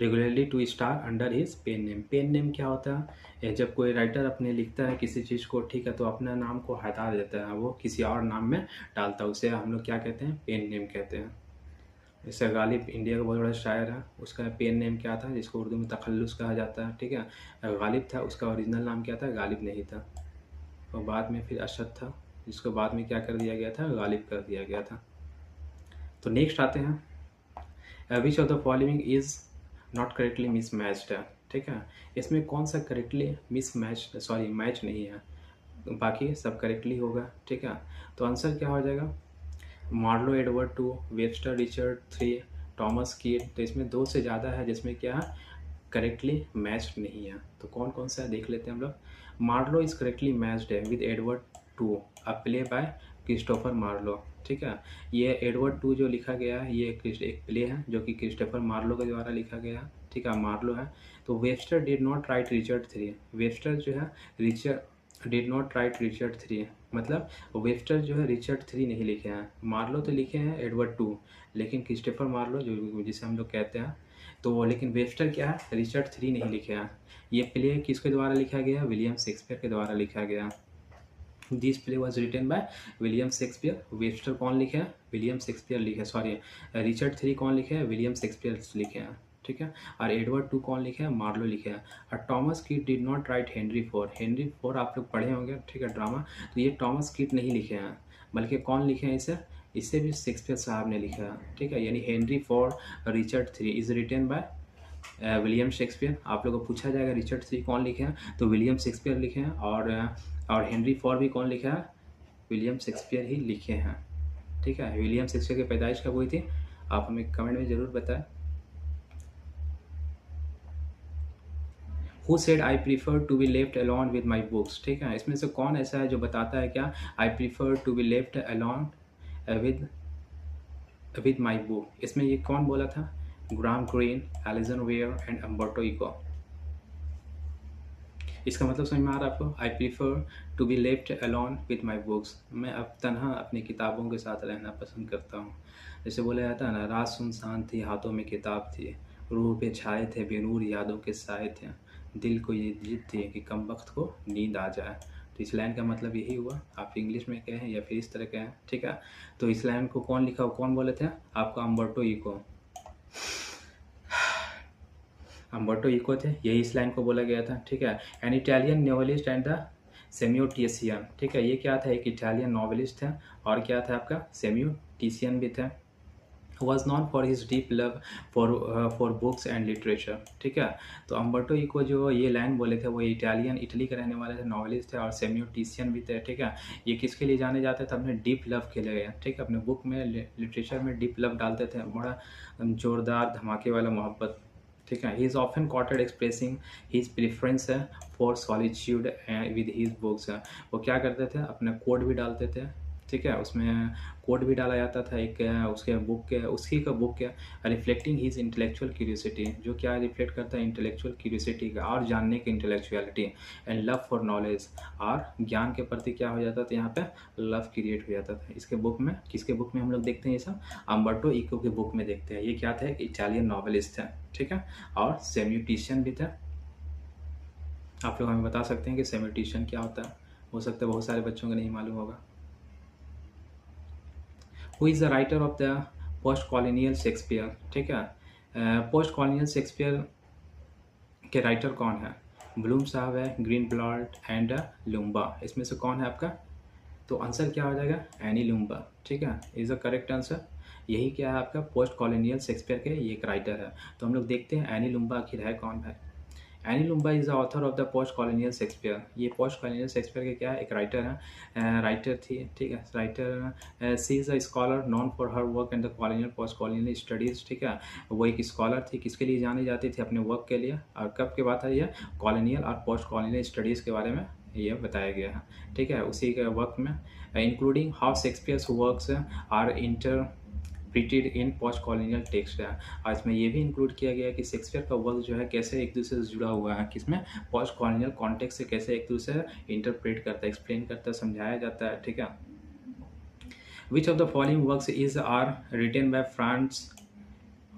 regularly to Star under his pen name. Pen name क्या होता है, जब कोई राइटर अपने लिखता है किसी चीज़ को, ठीक है, तो अपना नाम को हटा देता है, वो किसी और नाम में डालता है, उसे हम लोग क्या कहते हैं, पेन नेम कहते हैं। जैसे गालिब इंडिया का बहुत बड़ा शायर है, उसका पेन नेम क्या था, जिसको उर्दू में तखल्लुस कहा जाता है, ठीक है। गालिब था, उसका ओरिजिनल नाम क्या था, गालिब नहीं था। और बाद में फिर अशद था, जिसको बाद में क्या कर दिया गया था, गालिब कर दिया गया था। तो नेक्स्ट आते हैं, which of the following is not correctly miss matched है, ठीक है। इसमें कौन सा correctly miss match, sorry match नहीं है, बाकी सब करेक्टली होगा, ठीक है। तो आंसर क्या हो जाएगा, Marlowe Edward 2, Webster Richard 3, Thomas Kyd. तो इसमें 2 से ज़्यादा है जिसमें क्या करेक्टली मैच्ड नहीं है। तो कौन कौन सा देख लेते हैं हम लोग। मार्लो इज करेक्टली मैच्ड है with Edward 2, a play by Christopher Marlowe, ठीक है। ये एडवर्ड 2 जो लिखा गया है ये एक प्ले है जो कि क्रिस्टोफर मार्लो के द्वारा लिखा गया है, ठीक है, मार्लो है। तो Webster did not right Richard 3, Webster जो है Richard did not right Richard 3, मतलब वेबस्टर जो है रिचर्ड 3 नहीं लिखे हैं, मार्लो तो लिखे हैं एडवर्ड 2, लेकिन क्रिस्टोफर मार्लो जो जिसे हम लोग कहते हैं, तो लेकिन वेबस्टर क्या है, रिचर्ड 3 नहीं लिखे हैं। ये प्ले किसके द्वारा लिखा गया, विलियम शेक्सपियर के द्वारा लिखा गया। This play was written by William Shakespeare. Webster कौन लिखे हैं, विलियम शेक्सपियर लिखे, सॉरी रिचर्ड 3 कौन लिखे हैं, विलियम शेक्सपियर लिखे हैं, ठीक है। और एडवर्ड 2 कौन लिखे हैं, मार्लो लिखे हैं। और टॉमस कीट did not right Henry 4, Henry 4 आप लोग पढ़े होंगे, ठीक है, ड्रामा। तो ये टॉमस कीट नहीं लिखे हैं, बल्कि कौन लिखे हैं इसे, इसे भी शेक्सपियर साहब ने लिखा है, ठीक है। यानी Henry 4 Richard 3 is written by William Shakespeare. आप लोगों को पूछा जाएगा रिचर्ड 3 कौन लिखे हैं, तो विलियम शेक्सपियर लिखे हैं। और हेनरी 4 भी कौन लिखा है, विलियम शेक्सपियर ही लिखे हैं, ठीक है। विलियम शेक्सपियर की पैदाइश कब हुई थी, आप हमें कमेंट में ज़रूर बताएं। Who said I prefer to be left alone with my books, ठीक है। इसमें से कौन ऐसा है जो बताता है क्या, I prefer to be left alone with with my book. इसमें ये कौन बोला था, Graham Greene, Alison Weir and Umberto Eco. इसका मतलब समझ में आ रहा है आपको, I prefer to be left alone with my books, मैं अब तन्हा अपनी किताबों के साथ रहना पसंद करता हूँ। जैसे बोला जाता है ना, रात सुनसान थी हाथों में किताब थी, रूह पे छाए थे बेनूर यादों के साए थे, दिल को ये जिद थी कि कम वक्त को नींद आ जाए। तो इस लाइन का मतलब यही हुआ, आप इंग्लिश में कहें या फिर इस तरह कहें, ठीक है। तो इस लाइन को कौन लिखा, कौन बोले थे आपका, अम्बर्टो इको। अम्बर्टो इको थे, यही इस लाइन को बोला गया था, ठीक है। An Italian novelist and the semiotician, ठीक है। ये क्या था, एक इटालियन नॉवेलिस्ट थे और क्या था आपका, सेम्योटिशियन भी थे। Was non for his deep love for books and literature, ठीक है। तो अम्बर्टो इको जो ये लाइन बोले थे वो इटालियन, इटली के रहने वाले थे, नॉवेलिस्ट थे और सेम्योटिशियन भी थे, ठीक है। ये किसके लिए जाने जाते थे, अपने डीप लव के लिए, ठीक है। अपने बुक में लिटरेचर में डीप लव डालते थे, बड़ा जोरदार धमाके वाला मोहब्बत, ठीक है। He is often क्वार्टेड expressing his preference for solitude with his books. वो क्या करते थे, अपना कोड भी डालते थे, ठीक है। उसमें कोड भी डाला जाता था एक उसके बुक के, उसी का बुक के, रिफ्लेक्टिंग हिज इंटेलेक्चुअल क्यूरियोसिटी, जो क्या रिफ्लेक्ट करता है, इंटेलेक्चुअल क्यूरियोसिटी का और जानने की intellectuality, and love for knowledge, और ज्ञान के प्रति क्या हो जाता था, यहाँ पे लव क्रिएट हो जाता था। इसके बुक में, किसके बुक में हम लोग देखते हैं ये सब, अम्बर्टो इको के बुक में देखते हैं। ये क्या थे, इटालियन नॉवेलिस्ट थे, ठीक है, और सेम्योटिशियन भी थे। आप लोग हमें बता सकते हैं कि सेम्योटिशियन क्या होता है, हो सकता है बहुत सारे बच्चों को नहीं मालूम होगा। Who is the writer of the post colonial Shakespeare, ठीक है। पोस्ट कॉलोनियल शेक्सपियर के राइटर कौन है, ब्लूम साहब है, ग्रीन ब्लॉट एंड लुम्बा। इसमें से कौन है आपका, तो आंसर क्या हो जाएगा, एनी लुम्बा, ठीक है, इज़ द करेक्ट आंसर। यही क्या है आपका, पोस्ट कॉलोनियल शेक्सपियर के ये एक राइटर है। तो हम लोग देखते हैं एनी लुम्बा आखिर है कौन है। Any Lumba is the author of the post colonial Shakespeare. ये पोस्ट कॉलोनियल शेक्सपियर के क्या है, एक राइटर है, राइटर थी, ठीक है, writer. She is a scholar known for her work and the colonial post colonial studies, ठीक है। वो एक स्कॉलर थी, किसके लिए जानी जाती थी, अपने वर्क के लिए। और कब के बात है ये, कॉलोनियल और पोस्ट कॉलोनियल स्टडीज़ के बारे में ये बताया गया है, ठीक है। उसी के वर्क में including how Shakespeare's works are interpreted in post colonial text है। और इसमें ये भी इंक्लूड किया गया है कि शेक्सपियर का वर्क जो है कैसे एक दूसरे से जुड़ा हुआ है, किसमें, पोस्ट कॉलोनियल कॉन्टेक्स्ट से कैसे एक दूसरे इंटरप्रेट करता है, एक्सप्लेन करता है, समझाया जाता है, ठीक है। Which of the following works is are written by Frantz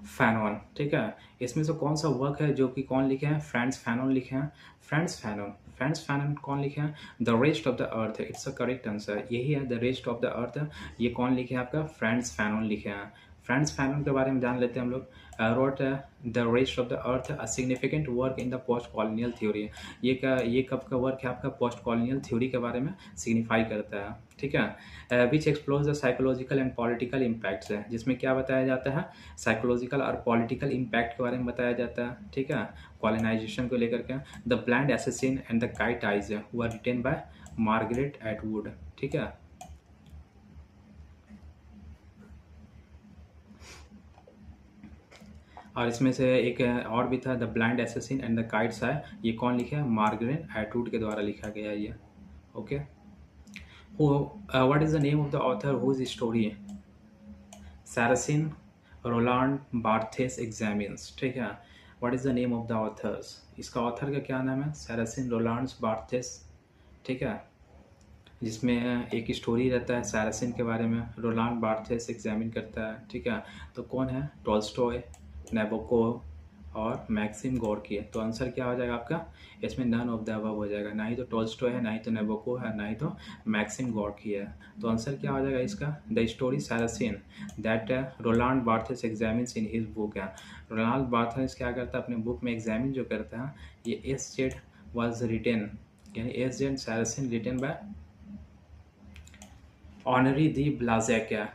Fanon, ठीक है। इसमें से कौन सा वर्क है जो कि कौन लिखे हैं, फ्रांस फैनॉन लिखे हैं। फ्रांस फैनॉन कौन लिखे हैं, the rest of the earth, it's a correct answer, यही है the rest of the earth. ये कौन लिखे हैं आपका, फ्रांस फैनॉन लिखे हैं। फ्रांस फैनन के बारे में जान लेते हैं हम लोग। Wrote the rest of the earth a significant work in the post colonial theory. ये कब का वर्क है आपका? पोस्ट कॉलोनियल थ्योरी के बारे में सिग्निफाई करता है, ठीक है। Which explores the psychological and political impacts है, जिसमें क्या बताया जाता है? साइकोलॉजिकल और पॉलिटिकल इम्पैक्ट के बारे में बताया जाता है, ठीक है, कॉलोनाइजेशन को लेकर के। The blind assassin and the cat's eye were written by Margaret Atwood, ठीक है। और इसमें से एक और भी था, the blind assassin and the cat's eye. ये कौन लिखा है? मार्गरेट एटवुड के द्वारा लिखा गया है ये, okay. What is the name of the author whose story? Sarrasine Roland Barthes examines, ठीक है। What is the name of the authors? इसका ऑथर का क्या नाम है? सैरासिन रोलांड बार्थेस, ठीक है। जिसमें एक स्टोरी रहता है सैरासिन के बारे में, रोलांड बार्थेस एग्जामिन करता है, ठीक है। तो कौन है? टॉल्स्टॉय, नैबोकोव और मैक्सिम गोर्की है। तो आंसर क्या हो जाएगा आपका? इसमें नन ऑफ द अबव हो जाएगा। ना ही तो टॉल्स्टॉय है, ना ही तो नैबोकोव है, ना ही तो मैक्सिम गोर्की है। तो आंसर क्या हो जाएगा इसका? The story Sarrasine that Roland Barthes examines in his book है। रोलांड बार्थेस क्या करता है अपने बुक में एग्जामिन जो करता है, ये एस जेड वॉज रिटेन, यानी S Z Sarrasine written by Honoré de Balzac,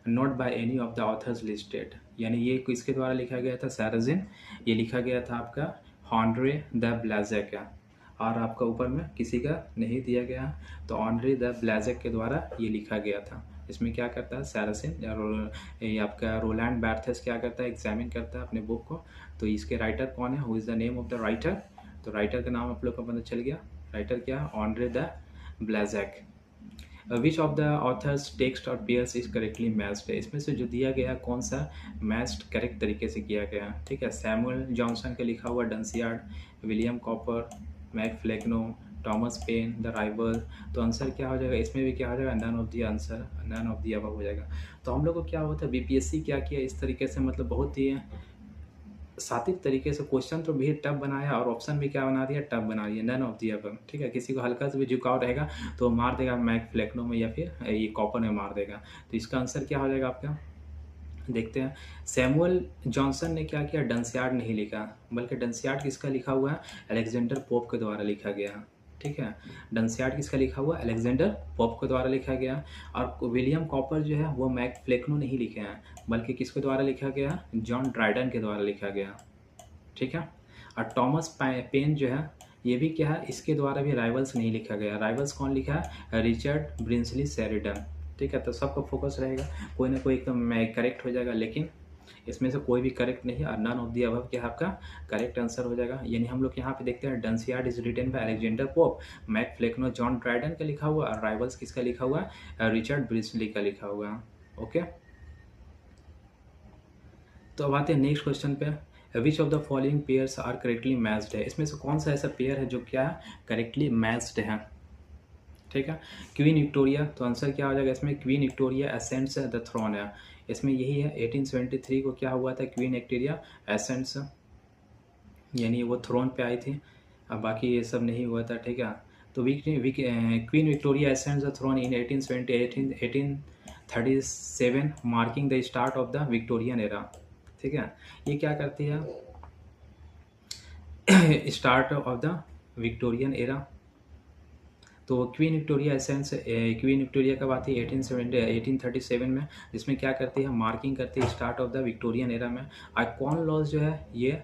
not by any of the authors listed. यानी ये किसके द्वारा लिखा गया था? सैरासिन। ये लिखा गया था आपका हॉनरे द ब्लाजेक, और आपका ऊपर में किसी का नहीं दिया गया, तो ऑनरे द ब्लाजेक के द्वारा ये लिखा गया था। इसमें क्या करता है सैरासिन, ये आपका रोलैंड बार्थेस क्या करता है? एग्जामिन करता है अपने बुक को। तो इसके राइटर कौन है? Who is the name of the writer? तो राइटर का नाम आप लोग को पता चल गया। राइटर क्या है? Honoré de Balzac. Which of the authors text और पेयर्स इज करेक्टली मैच्ड है? इसमें से जो दिया गया कौन सा मैच्ड करेक्ट तरीके से किया गया, ठीक है। सैमुअल जॉनसन का लिखा हुआ Dunciad, William Cowper, Mac Flecknoe, Thomas Paine, the rival. तो आंसर क्या हो जाएगा? इसमें भी क्या हो जाएगा? None of the answer, none of the above हो जाएगा। तो हम लोग को क्या होता है, बीपीएससी क्या किया इस तरीके से, मतलब बहुत ही सात्विक तरीके से क्वेश्चन तो भी टफ बनाया और ऑप्शन भी क्या बना दिया? टफ बना दिया, नन ऑफ दी अबव, ठीक है। किसी को हल्का से भी झुकाव रहेगा तो मार देगा मैक फ्लेक्नो में या फिर ये कॉपर में मार देगा। तो इसका आंसर क्या हो जाएगा आपका? देखते हैं। सैमुअल जॉनसन ने क्या किया? डंसियार्ड नहीं लिखा, बल्कि डंसियार्ड किसका लिखा हुआ है? अलेक्जेंडर पोप के द्वारा लिखा गया, ठीक है। डंसियार्ड किसका लिखा हुआ? अलेक्जेंडर पोप के द्वारा लिखा गया। और विलियम कॉपर जो है वो मैक फ्लेक्नो नहीं लिखे हैं, बल्कि किसके द्वारा लिखा गया? जॉन ड्राइडन के द्वारा लिखा गया, ठीक है। और टॉमस पेन जो है ये भी क्या है? इसके द्वारा भी राइवल्स नहीं लिखा गया। राइवल्स कौन लिखा है? रिचर्ड ब्रिंसली शेरिडन, ठीक है। तो सबका फोकस रहेगा, कोई ना कोई एकदम करेक्ट हो जाएगा, लेकिन इसमें से कोई भी करेक्ट नहीं है। और नन ऑफ दी अबव क्या आपका करेक्ट आंसर हो जाएगा। यानी हम लोग यहाँ पे देखते हैं Dunciad is written by Alexander Pope, Mac Flecknoe John Dryden का लिखा हुआ, और राइवल्स किसका लिखा हुआ है? रिचर्ड ब्रिंसली का लिखा हुआ है, ओके। तो अब आते हैं नेक्स्ट क्वेश्चन पे। Which of the following pairs are correctly matched है? इसमें से कौन सा ऐसा पेयर है जो क्या करेक्टली मैच्ड है, ठीक है। क्वीन विक्टोरिया, तो आंसर क्या हो जाएगा इसमें? Queen Victoria ascends the throne है। इसमें यही है 1873 को क्या हुआ था? क्वीन विक्टोरिया एसेंट्स, यानी वो थ्रोन पे आई थी। अब बाकी ये सब नहीं हुआ था, ठीक है। तो Queen Victoria ascends the throne in 1837 marking the start of the Victorian era, ठीक है। ये क्या करती है? Start of the Victorian era. तो Queen Victoria ascends, Queen Victoria कब आती है? 1837 में, जिसमें क्या करती है? मार्किंग करती है start of the Victorian era में। और कौन लॉज जो है ये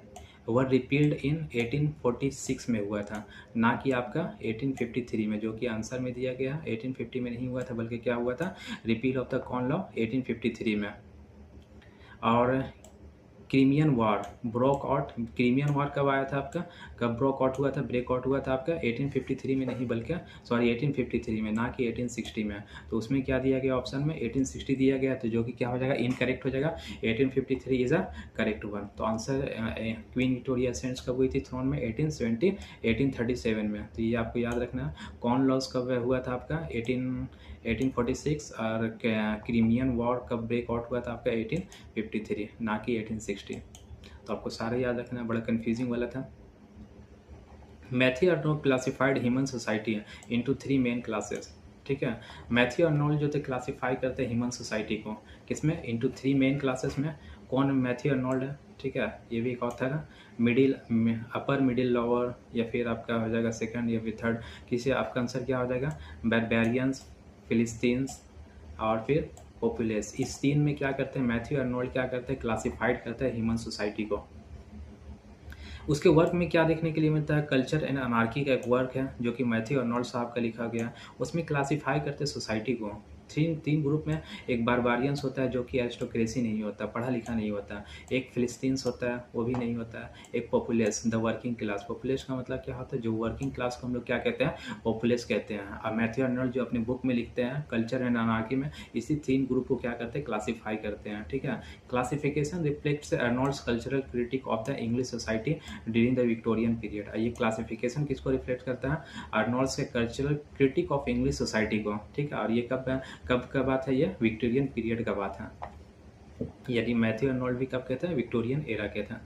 वर रिपील्ड इन 1846 में हुआ था, ना कि आपका 1853 में, जो कि आंसर में दिया गया। 1850 में नहीं हुआ था, बल्कि क्या हुआ था? रिपील ऑफ द कौन लॉ? 1853 में। और क्रीमियन वार ब्रोक आउट, क्रीमियन वार कब आया था आपका? कब ब्रोक आउट हुआ था, ब्रेक आउट हुआ था आपका? 1853 में नहीं, बल्कि सॉरी 1853 में, ना कि 1860 में। तो उसमें क्या दिया गया ऑप्शन में? 1860 दिया गया, तो जो कि क्या हो जाएगा? इनकरेक्ट हो जाएगा। 1853 इज अ करेक्ट वन। तो आंसर क्वीन विक्टोरिया एसेंट्स कब हुई थी थ्रोन में? 1837 में। तो ये आपको याद रखना है। कौन लॉस कब हुआ था आपका? 1846। और क्रीमियन वॉर कब ब्रेक आउट हुआ था आपका? 1853, ना कि 1860। तो आपको सारे याद रखना, बड़ा कंफ्यूजिंग वाला था। मैथी आर्नो classified human society into 3 main classes. ठीक है। मैथ्यू अर्नोल्ड जो थे क्लासीफाई करते हैं ह्यूमन सोसाइटी को किसमें, इनटू 3 मेन क्लासेस में। कौन मैथ्यू अर्नोल्ड है, ठीक है, ये भी एक ऑथर है। मिडिल, अपर मिडिल लोअर, या फिर आपका हो जाएगा सेकंड या फिर थर्ड, किसी आपका आंसर क्या हो जाएगा, बारबेरियंस, फिलिस्तीन्स और फिर पॉपुलेस। इस 3 में क्या करते हैं मैथ्यू अर्नोल्ड, क्या करते हैं क्लासीफाइड करते हैं ह्यूमन सोसाइटी को। उसके वर्क में क्या देखने के लिए मिलता है, कल्चर एंड अनार्की का एक वर्क है जो कि मैथ्यू अर्नोल्ड साहब का लिखा गया है। उसमें क्लासीफाई करते हैं सोसाइटी को तीन तीन ग्रुप में। एक बारबारियंस होता है जो कि एरिस्टोक्रेसी नहीं होता, पढ़ा लिखा नहीं होता। एक फिलिस्तीन्स होता है, वो भी नहीं होता है। एक populace, the working class. Populace का मतलब क्या होता है, जो वर्किंग क्लास को हम लोग क्या कहते हैं, पॉपुलेस कहते हैं। और मैथ्यू अर्नोल्ड जो अपनी बुक में लिखते हैं कल्चर एंड अनार्की में, इसी 3 ग्रुप को क्या करते हैं, क्लासीफाई करते हैं, ठीक है। Classification reflects Arnold's cultural critique of the English society during the Victorian period. ये क्लासिफिकेशन किसको रिफ्लेक्ट करता है, अर्नोल्ड्स के cultural critique of English society को, ठीक है। और ये कब कब का बात है, ये विक्टोरियन पीरियड का बात है। यानी मैथ्यू अर्नोल्ड भी कब कहते हैं, विक्टोरियन एरा कहते हैं।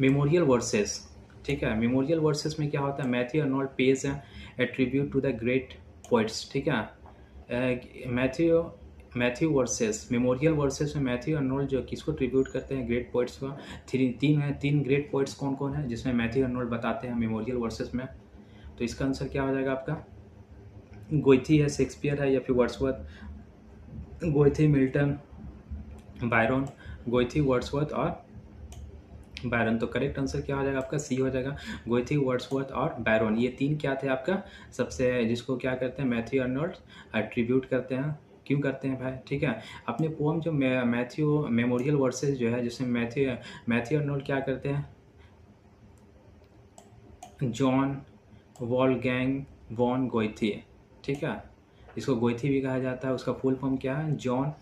मेमोरियल वर्सेस, ठीक है। मेमोरियल वर्सेस में क्या होता है, Matthew Arnold pays a tribute to the great poets, ठीक है। मैथ्यू वर्सेस, मेमोरियल वर्सेस में मैथ्यू अर्नोल्ड जो किसको ट्रिब्यूट करते हैं, ग्रेट पोइट्स को। तीन ग्रेट पोइट्स कौन कौन है जिसमें मैथ्यू अर्नोल्ड बताते हैं मेमोरियल वर्सेस में। तो इसका आंसर क्या हो जाएगा आपका, गोइथी है, शेक्सपियर है, या फिर वर्ड्सवर्थ। गोइथी, मिल्टन, बायरन, गोइथी, वर्ड्सवर्थ और बायरन। तो करेक्ट आंसर क्या हो जाएगा आपका, सी हो जाएगा। गोइथी, वर्ड्सवर्थ और बायरन, ये 3 क्या थे आपका सबसे, जिसको क्या करते हैं मैथ्यू अर्नोल्ड ट्रिब्यूट करते हैं। क्यों करते हैं भाई, ठीक है। अपने पोम जो मैथ्यू मेमोरियल वर्सेस जो है, जिसमें मैथ्यू अर्नोल्ड क्या करते हैं, जॉन वॉल्फगैंग वॉन गोइथी, ठीक है। इसको गोइथी भी कहा जाता है, उसका फुल फॉर्म क्या है, John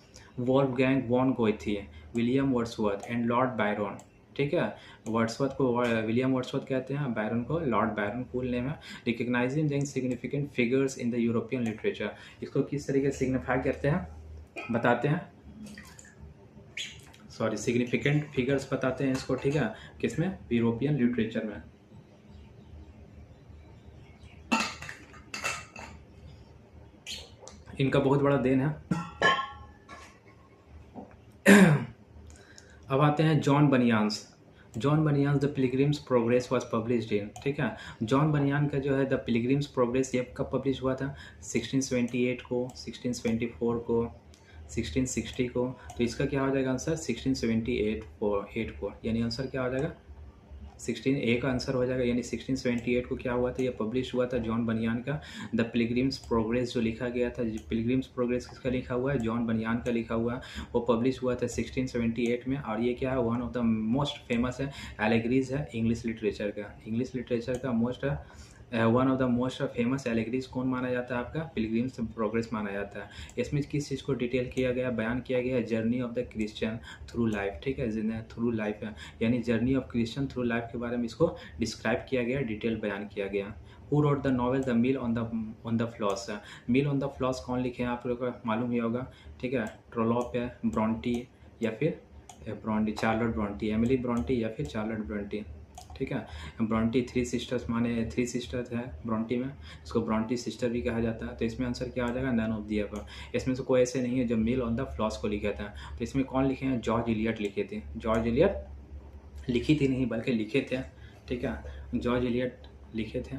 Wolfgang von Goethe, William Wordsworth and Lord Byron, ठीक है। वर्ड्सवर्थ को विलियम वर्ड्सवर्थ कहते हैं, बायरन को लॉर्ड बायरन फुल नेम है। Recognising the significant figures in the European literature, इसको किस तरीके से सिग्निफाई करते हैं, बताते हैं, सॉरी सिग्निफिकेंट फिगर्स बताते हैं इसको, ठीक है, किसमें, यूरोपियन लिटरेचर में। इनका बहुत बड़ा देन है। अब आते हैं John Bunyan's. John Bunyan's the Pilgrim's Progress was published in, ठीक है। जॉन बनियान का जो है द पिलग्रिम्स प्रोग्रेस ये कब पब्लिश हुआ था, 1678 को, 1624 को, 1660 को। तो इसका क्या हो जाएगा आंसर, 1678 को, यानी आंसर क्या हो जाएगा, 16 का आंसर हो जाएगा। यानी 1678 को क्या हुआ था, ये पब्लिश हुआ था जॉन बनियान का द पिलग्रिम्स प्रोग्रेस जो लिखा गया था। पिलग्रिम्स प्रोग्रेस किसका लिखा हुआ है, जॉन बनियान का लिखा हुआ है। वो पब्लिश हुआ था 1678 में। और ये क्या है, one of the most famous है एलेगरीज है इंग्लिश लिटरेचर का। इंग्लिश लिटरेचर का one of the most famous allegories कौन माना जाता है आपका, पिलग्रिम्स प्रोग्रेस माना जाता है। इसमें किस चीज़ को डिटेल किया गया, बयान किया गया है, journey of the Christian through life, ठीक है, थ्रू लाइफ है, यानी journey of Christian through life के बारे में इसको डिस्क्राइब किया गया, डिटेल बयान किया गया। Who wrote the novel the Mill on the Floss, Mill on the Floss कौन लिखे हैं आप लोगों को मालूम ही होगा, ठीक है। ट्रोलॉप है, ब्रॉन्टी या फिर Brontë, Charlotte Brontë, Emily Brontë या फिर चार्लोट ब्रॉन्टी, ठीक है। ब्रॉन्टी 3 सिस्टर्स माने 3 सिस्टर्स है ब्रॉन्टी में, इसको ब्रॉन्टी सिस्टर भी कहा जाता है। तो इसमें आंसर क्या हो जाएगा, नन ऑफ द अबव। इसमें से कोई ऐसे नहीं है जो मील ऑन द फ्लॉस को लिखा था। तो इसमें कौन लिखे हैं, जॉर्ज इलियट लिखे थे। जॉर्ज इलियट लिखी थी नहीं बल्कि लिखे थे, ठीक है, जॉर्ज इलियट लिखे थे।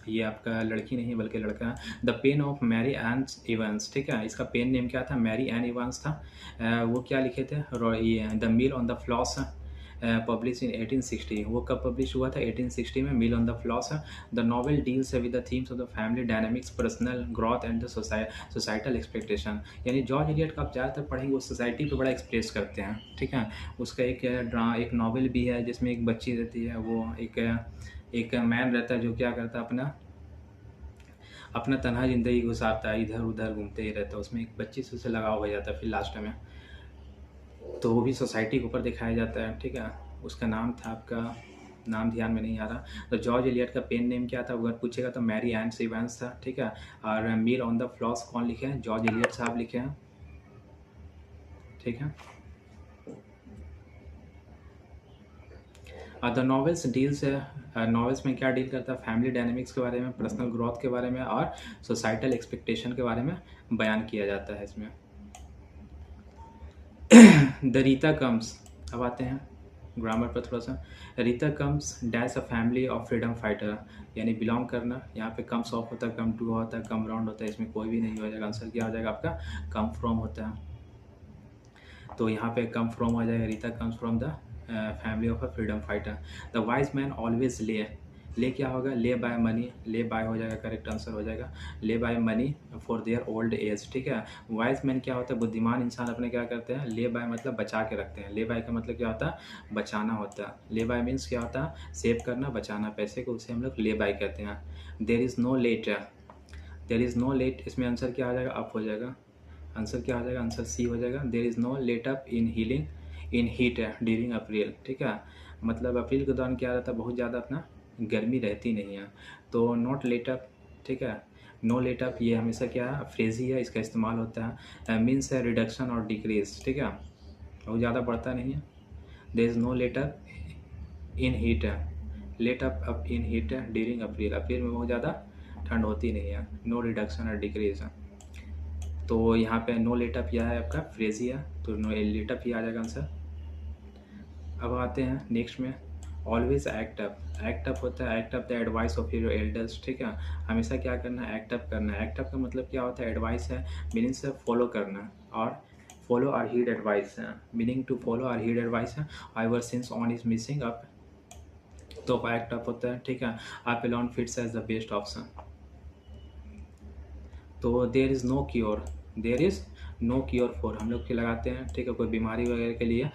ये आपका लड़की नहीं बल्कि लड़का है। The pen of Mary Ann Evans, ठीक है, इसका पेन नेम क्या था, मैरी एन इवांस था। वो क्या लिखे थे, ये the Mill on the Floss publish in 1860। वो कब पब्लिश हुआ था, 1860 में, Mill on the Floss. The novel deals with the themes of the family dynamics, personal growth and the societal expectation. यानी जॉर्ज इलियट का आप ज़्यादातर पढ़ेंगे वो सोसाइटी पे बड़ा एक्सप्रेस करते हैं, ठीक है। उसका एक नॉवल भी है जिसमें एक बच्ची रहती है, वो एक मैन रहता है जो क्या करता है, अपना तन्हा ज़िंदगी गुजारता है, इधर उधर घूमते ही रहता है। उसमें एक बच्ची से उसे लगाव हो जाता है फिर लास्ट में, तो वो भी सोसाइटी के ऊपर दिखाया जाता है, ठीक है। उसका नाम था, आपका नाम ध्यान में नहीं आ रहा। तो जॉर्ज इलियट का पेन नेम क्या था, अगर पूछेगा तो मैरी एन इवांस था, ठीक है। और मील ऑन द फ्लॉस कौन लिखे हैं, जॉर्ज इलियट साहब लिखे हैं, ठीक है। द नॉवेल्स डील्स नॉवेल्स में क्या डील करता है, फैमिली डायनेमिक्स के बारे में, पर्सनल ग्रोथ के बारे में और सोसाइटल एक्सपेक्टेशन के बारे में बयान किया जाता है इसमें। द रीता कम्स, अब आते हैं ग्रामर पर थोड़ा सा। Rita comes dash a family of freedom fighter, यानी बिलोंग करना। यहाँ पे कम्स ऑफ होता है, कम टू होता है, कम राउंड होता है, इसमें कोई भी नहीं हो जाएगा। आंसर क्या हो जाएगा आपका, कम फ्रॉम होता है। तो यहाँ पे कम फ्रॉम हो जाएगा, Rita comes from the family of a freedom fighter. The wise man always ले क्या होगा, ले बाय मनी, ले बाय हो जाएगा, करेक्ट आंसर हो जाएगा, lay by money for their old age. ठीक है, वाइज मैन क्या होता है, बुद्धिमान इंसान अपने क्या करते हैं, ले बाय मतलब बचा के रखते हैं। ले बाय का मतलब क्या होता है, बचाना होता है। ले बाय मीन्स क्या होता है, सेव करना, बचाना पैसे को, उसे हम लोग ले बाय कहते हैं। There is no late, there is no late, इसमें आंसर क्या हो जाएगा, अप हो जाएगा। आंसर क्या हो जाएगा, आंसर सी हो जाएगा। There is no let up in healing in heat during April. ठीक है, मतलब अप्रैल के दौरान क्या रहता है, बहुत ज़्यादा अपना गर्मी रहती नहीं है। तो नॉट लेट अप, ठीक है, नो लेट अप ये हमेशा क्या है, फ्रेज ही है, इसका इस्तेमाल होता है। मीन्स है रिडक्शन और डिक्रीज। ठीक है, बहुत ज़्यादा बढ़ता नहीं है। There is no let up in heat, let up in heat during April, अप्रैल में बहुत ज़्यादा ठंड होती नहीं है। नो रिडक्शन और डिक्रीज, तो यहाँ पे नो लेटअप यह है आपका फ्रेजिया, तो नो लेटअप ही आ जाएगा आंसर। अब आते हैं नेक्स्ट में, always act up. Act up होता है, act up the advice of your elders. ठीक है, हमेशा क्या करना है, एक्ट अप करना है। एक्ट अप का मतलब क्या होता है, एडवाइस है, मीनिंग से फॉलो करना, और फॉलो आर हीड एडवाइस है, meaning to follow or heed advice है। Ever since on is missing up, तो एक्ट अप होता है। ठीक है, आप alone fits as the best option. तो there is no cure, there is no cure for हम लोग के लगाते हैं। ठीक है, कोई बीमारी वगैरह के लिए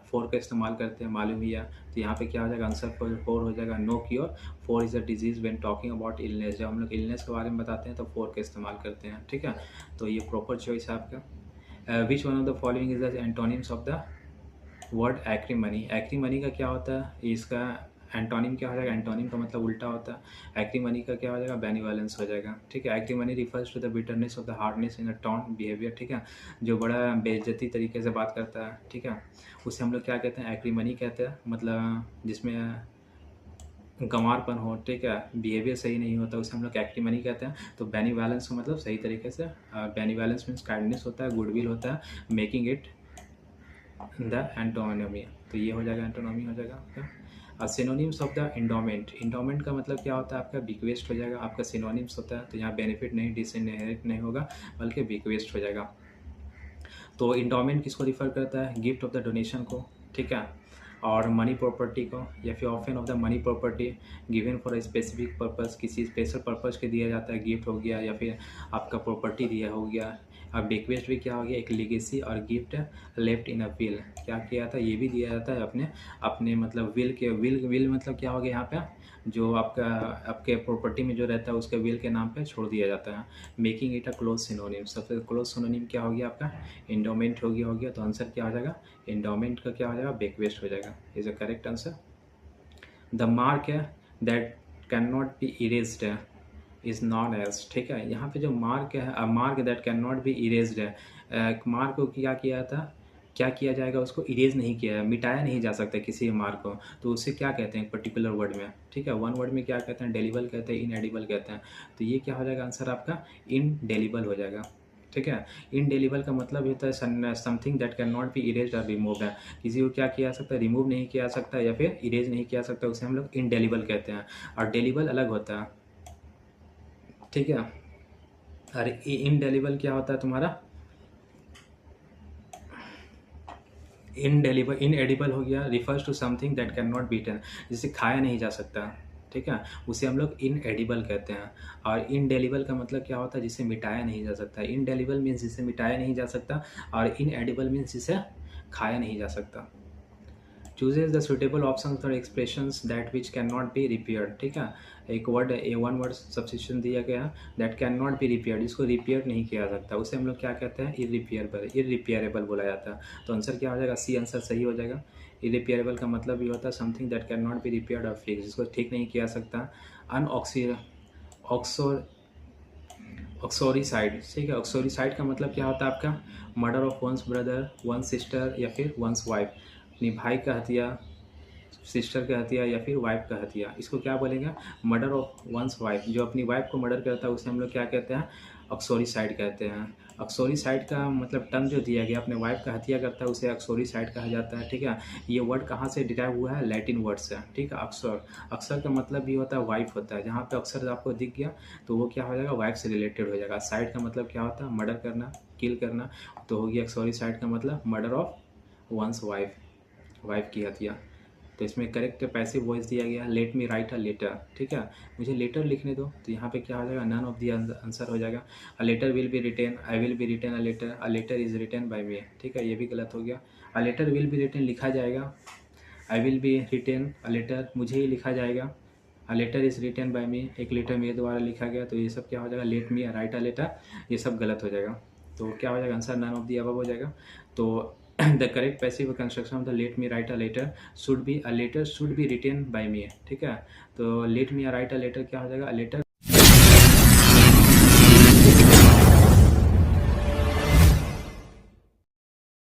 फॉर का इस्तेमाल करते हैं, मालूम ही है। तो यहाँ पे क्या हो जाएगा, आंसर फॉर हो जाएगा, no cure for is a disease when talking about illness. जब हम लोग इलनेस के बारे में बताते हैं तो फॉर का इस्तेमाल करते हैं। ठीक है, तो ये प्रॉपर चॉइस है आपका। Which one of the following is the antonyms of the word acrimony. Acrimony का क्या होता है, इसका एंटोनिम क्या हो जाएगा, एंटोनिम का मतलब उल्टा होता है। एक्रीमनी का क्या हो जाएगा, बेनिवोलेंस हो जाएगा। ठीक है, acrimony refers to the bitterness of the hardness in the tone behaviour. ठीक है, जो बड़ा बेइज्जती तरीके से बात करता है, ठीक है, उसे हम लोग क्या कहते हैं, एक्रीमनी कहते हैं। मतलब जिसमें गंवारपन हो, ठीक है, बिहेवियर सही नहीं होता, उसे हम लोग एक्रीमनी कहते हैं। तो बेनिवोलेंस का मतलब सही तरीके से, बेनिवोलेंस मीन्स काइंडनेस होता है, गुडविल होता है, मेकिंग इट द एंटोनमी। तो ये हो जाएगा, एंटोनमी हो जाएगा आपका। Synonyms of the endowment. Endowment का मतलब क्या होता है आपका, बिक्वेस्ट हो जाएगा। आपका सिनोनिम्स होता है, तो यहाँ बेनिफिट नहीं, डिसइनहेरिट नहीं होगा, बल्कि बिक्वेस्ट हो जाएगा। तो इंडोमेंट किसको रिफर करता है, गिफ्ट ऑफ द डोनेशन को। ठीक है, और मनी प्रॉपर्टी को, या फिर often of the money property given for a specific purpose, किसी स्पेशल पर्पस के दिया जाता है, गिफ्ट हो गया या फिर आपका प्रॉपर्टी दिया हो गया। अब बेक्वेस्ट भी क्या हो गया, एक लिगेसी और gift left in a will, क्या किया था, ये भी दिया जाता है अपने अपने मतलब विल के, विल मतलब क्या हो गया यहाँ पे, जो आपका आपके प्रॉपर्टी में जो रहता है उसके विल के नाम पे छोड़ दिया जाता है। Making it a close synonym, सबसे क्लोज सिनोनिम क्या हो गया आपका, इंडोमेंट हो गया। तो आंसर क्या हो जाएगा, इंडोमेंट का क्या हो जाएगा, बेक्वेस्ट हो जाएगा, is a correct answer. The mark है that can not be erased is known as. ठीक है, यहाँ पे जो मार्क है, mark that can not be erased है, मार्क को क्या किया था, क्या किया जाएगा, उसको इरेज नहीं किया, मिटाया नहीं जा सकता किसी मार्क को, तो उसे क्या कहते हैं पर्टिकुलर वर्ड में। ठीक है, वन वर्ड में क्या कहते हैं, डेलीबल कहते हैं, इनएडिबल कहते हैं। तो ये क्या हो जाएगा आंसर आपका, इनडेलीबल हो जाएगा। ठीक है, इनडेलीबल का मतलब होता है something that can not B erase और रिमूव है, किसी को क्या किया जा सकता है, रिमूव नहीं किया जा सकता या फिर इरेज नहीं किया जा सकता, उसे हम लोग इनडेलीबल कहते हैं। और डेलीबल अलग होता है। ठीक है, अरे इनडेलीबल क्या होता है तुम्हारा, इनएडिबल हो गया, refers to something that can not be eaten, जिसे खाया नहीं जा सकता। ठीक है, उसे हम लोग इनएडिबल कहते हैं। और इनडेलीबल का मतलब क्या होता है, जिसे मिटाया नहीं जा सकता। इनडेलीबल मीन्स जिसे मिटाया नहीं जा सकता, और इनएडिबल मीन्स जिसे खाया नहीं जा सकता। Chooses the suitable option for expressions that which can not B repaired. ठीक है, एक वर्ड वन वर्ड सब्स्टिट्यूशन दिया गया, that can not B repaired, इसको रिपेयर नहीं किया जा सकता, उसे हम लोग क्या कहते हैं, इरिपेयरेबल बोला जाता है। तो आंसर क्या हो जाएगा, सी आंसर सही हो जाएगा। इरिपेयरेबल का मतलब ये होता है something that can not B repaired और फिक्स, जिसको ठीक नहीं किया जा सकता। ऑक्सोरिसाइड। ठीक है, ऑक्सोरिसाइड का मतलब क्या होता है आपका, murder of one's brother, one sister या फिर वंस वाइफ, अपनी भाई का हत्या, सिस्टर का हत्या या फिर वाइफ का हत्या, इसको क्या बोलेंगे? Murder of one's wife. जो अपनी वाइफ को मर्डर करता है उसे हम लोग क्या कहते हैं? अक्सोरिसाइड कहते हैं। अक्सोरिसाइड का मतलब टर्म जो दिया गया, अपने वाइफ का हत्या करता है उसे अक्सोरिसाइड कहा जाता है। ठीक है, ये वर्ड कहाँ से डिराइव हुआ है? लैटिन वर्ड से। ठीक है, अक्सर, अक्सर का मतलब भी होता है वाइफ होता है। जहाँ पे अक्सर आपको दिख गया तो वो क्या हो जाएगा? वाइफ से रिलेटेड हो जाएगा। साइड का मतलब क्या होता है? मर्डर करना, किल करना। तो हो गया अक्सोरिसाइड का मतलब murder of one's wife, wife की हत्या। तो इसमें करेक्ट पैसिव वॉइस दिया गया, let me write a letter. ठीक है, मुझे लेटर लिखने दो, तो यहाँ पे क्या हो जाएगा? नन ऑफ दी आंसर हो जाएगा। A letter will be written, I will be written a letter is written by me. ठीक है, ये भी गलत हो गया। A letter will be written लिखा जाएगा, I will be written a letter मुझे ही लिखा जाएगा, a letter is written by me एक लेटर मेरे द्वारा लिखा गया। तो ये सब क्या हो जाएगा? Let me write a letter, ये सब गलत हो जाएगा। तो क्या हो जाएगा? Answer none of the above हो जाएगा। तो the correct passive construction of the let me write a letter should be, a letter should be written by me. ठीक है, तो let me write a letter क्या हो जाएगा? A letter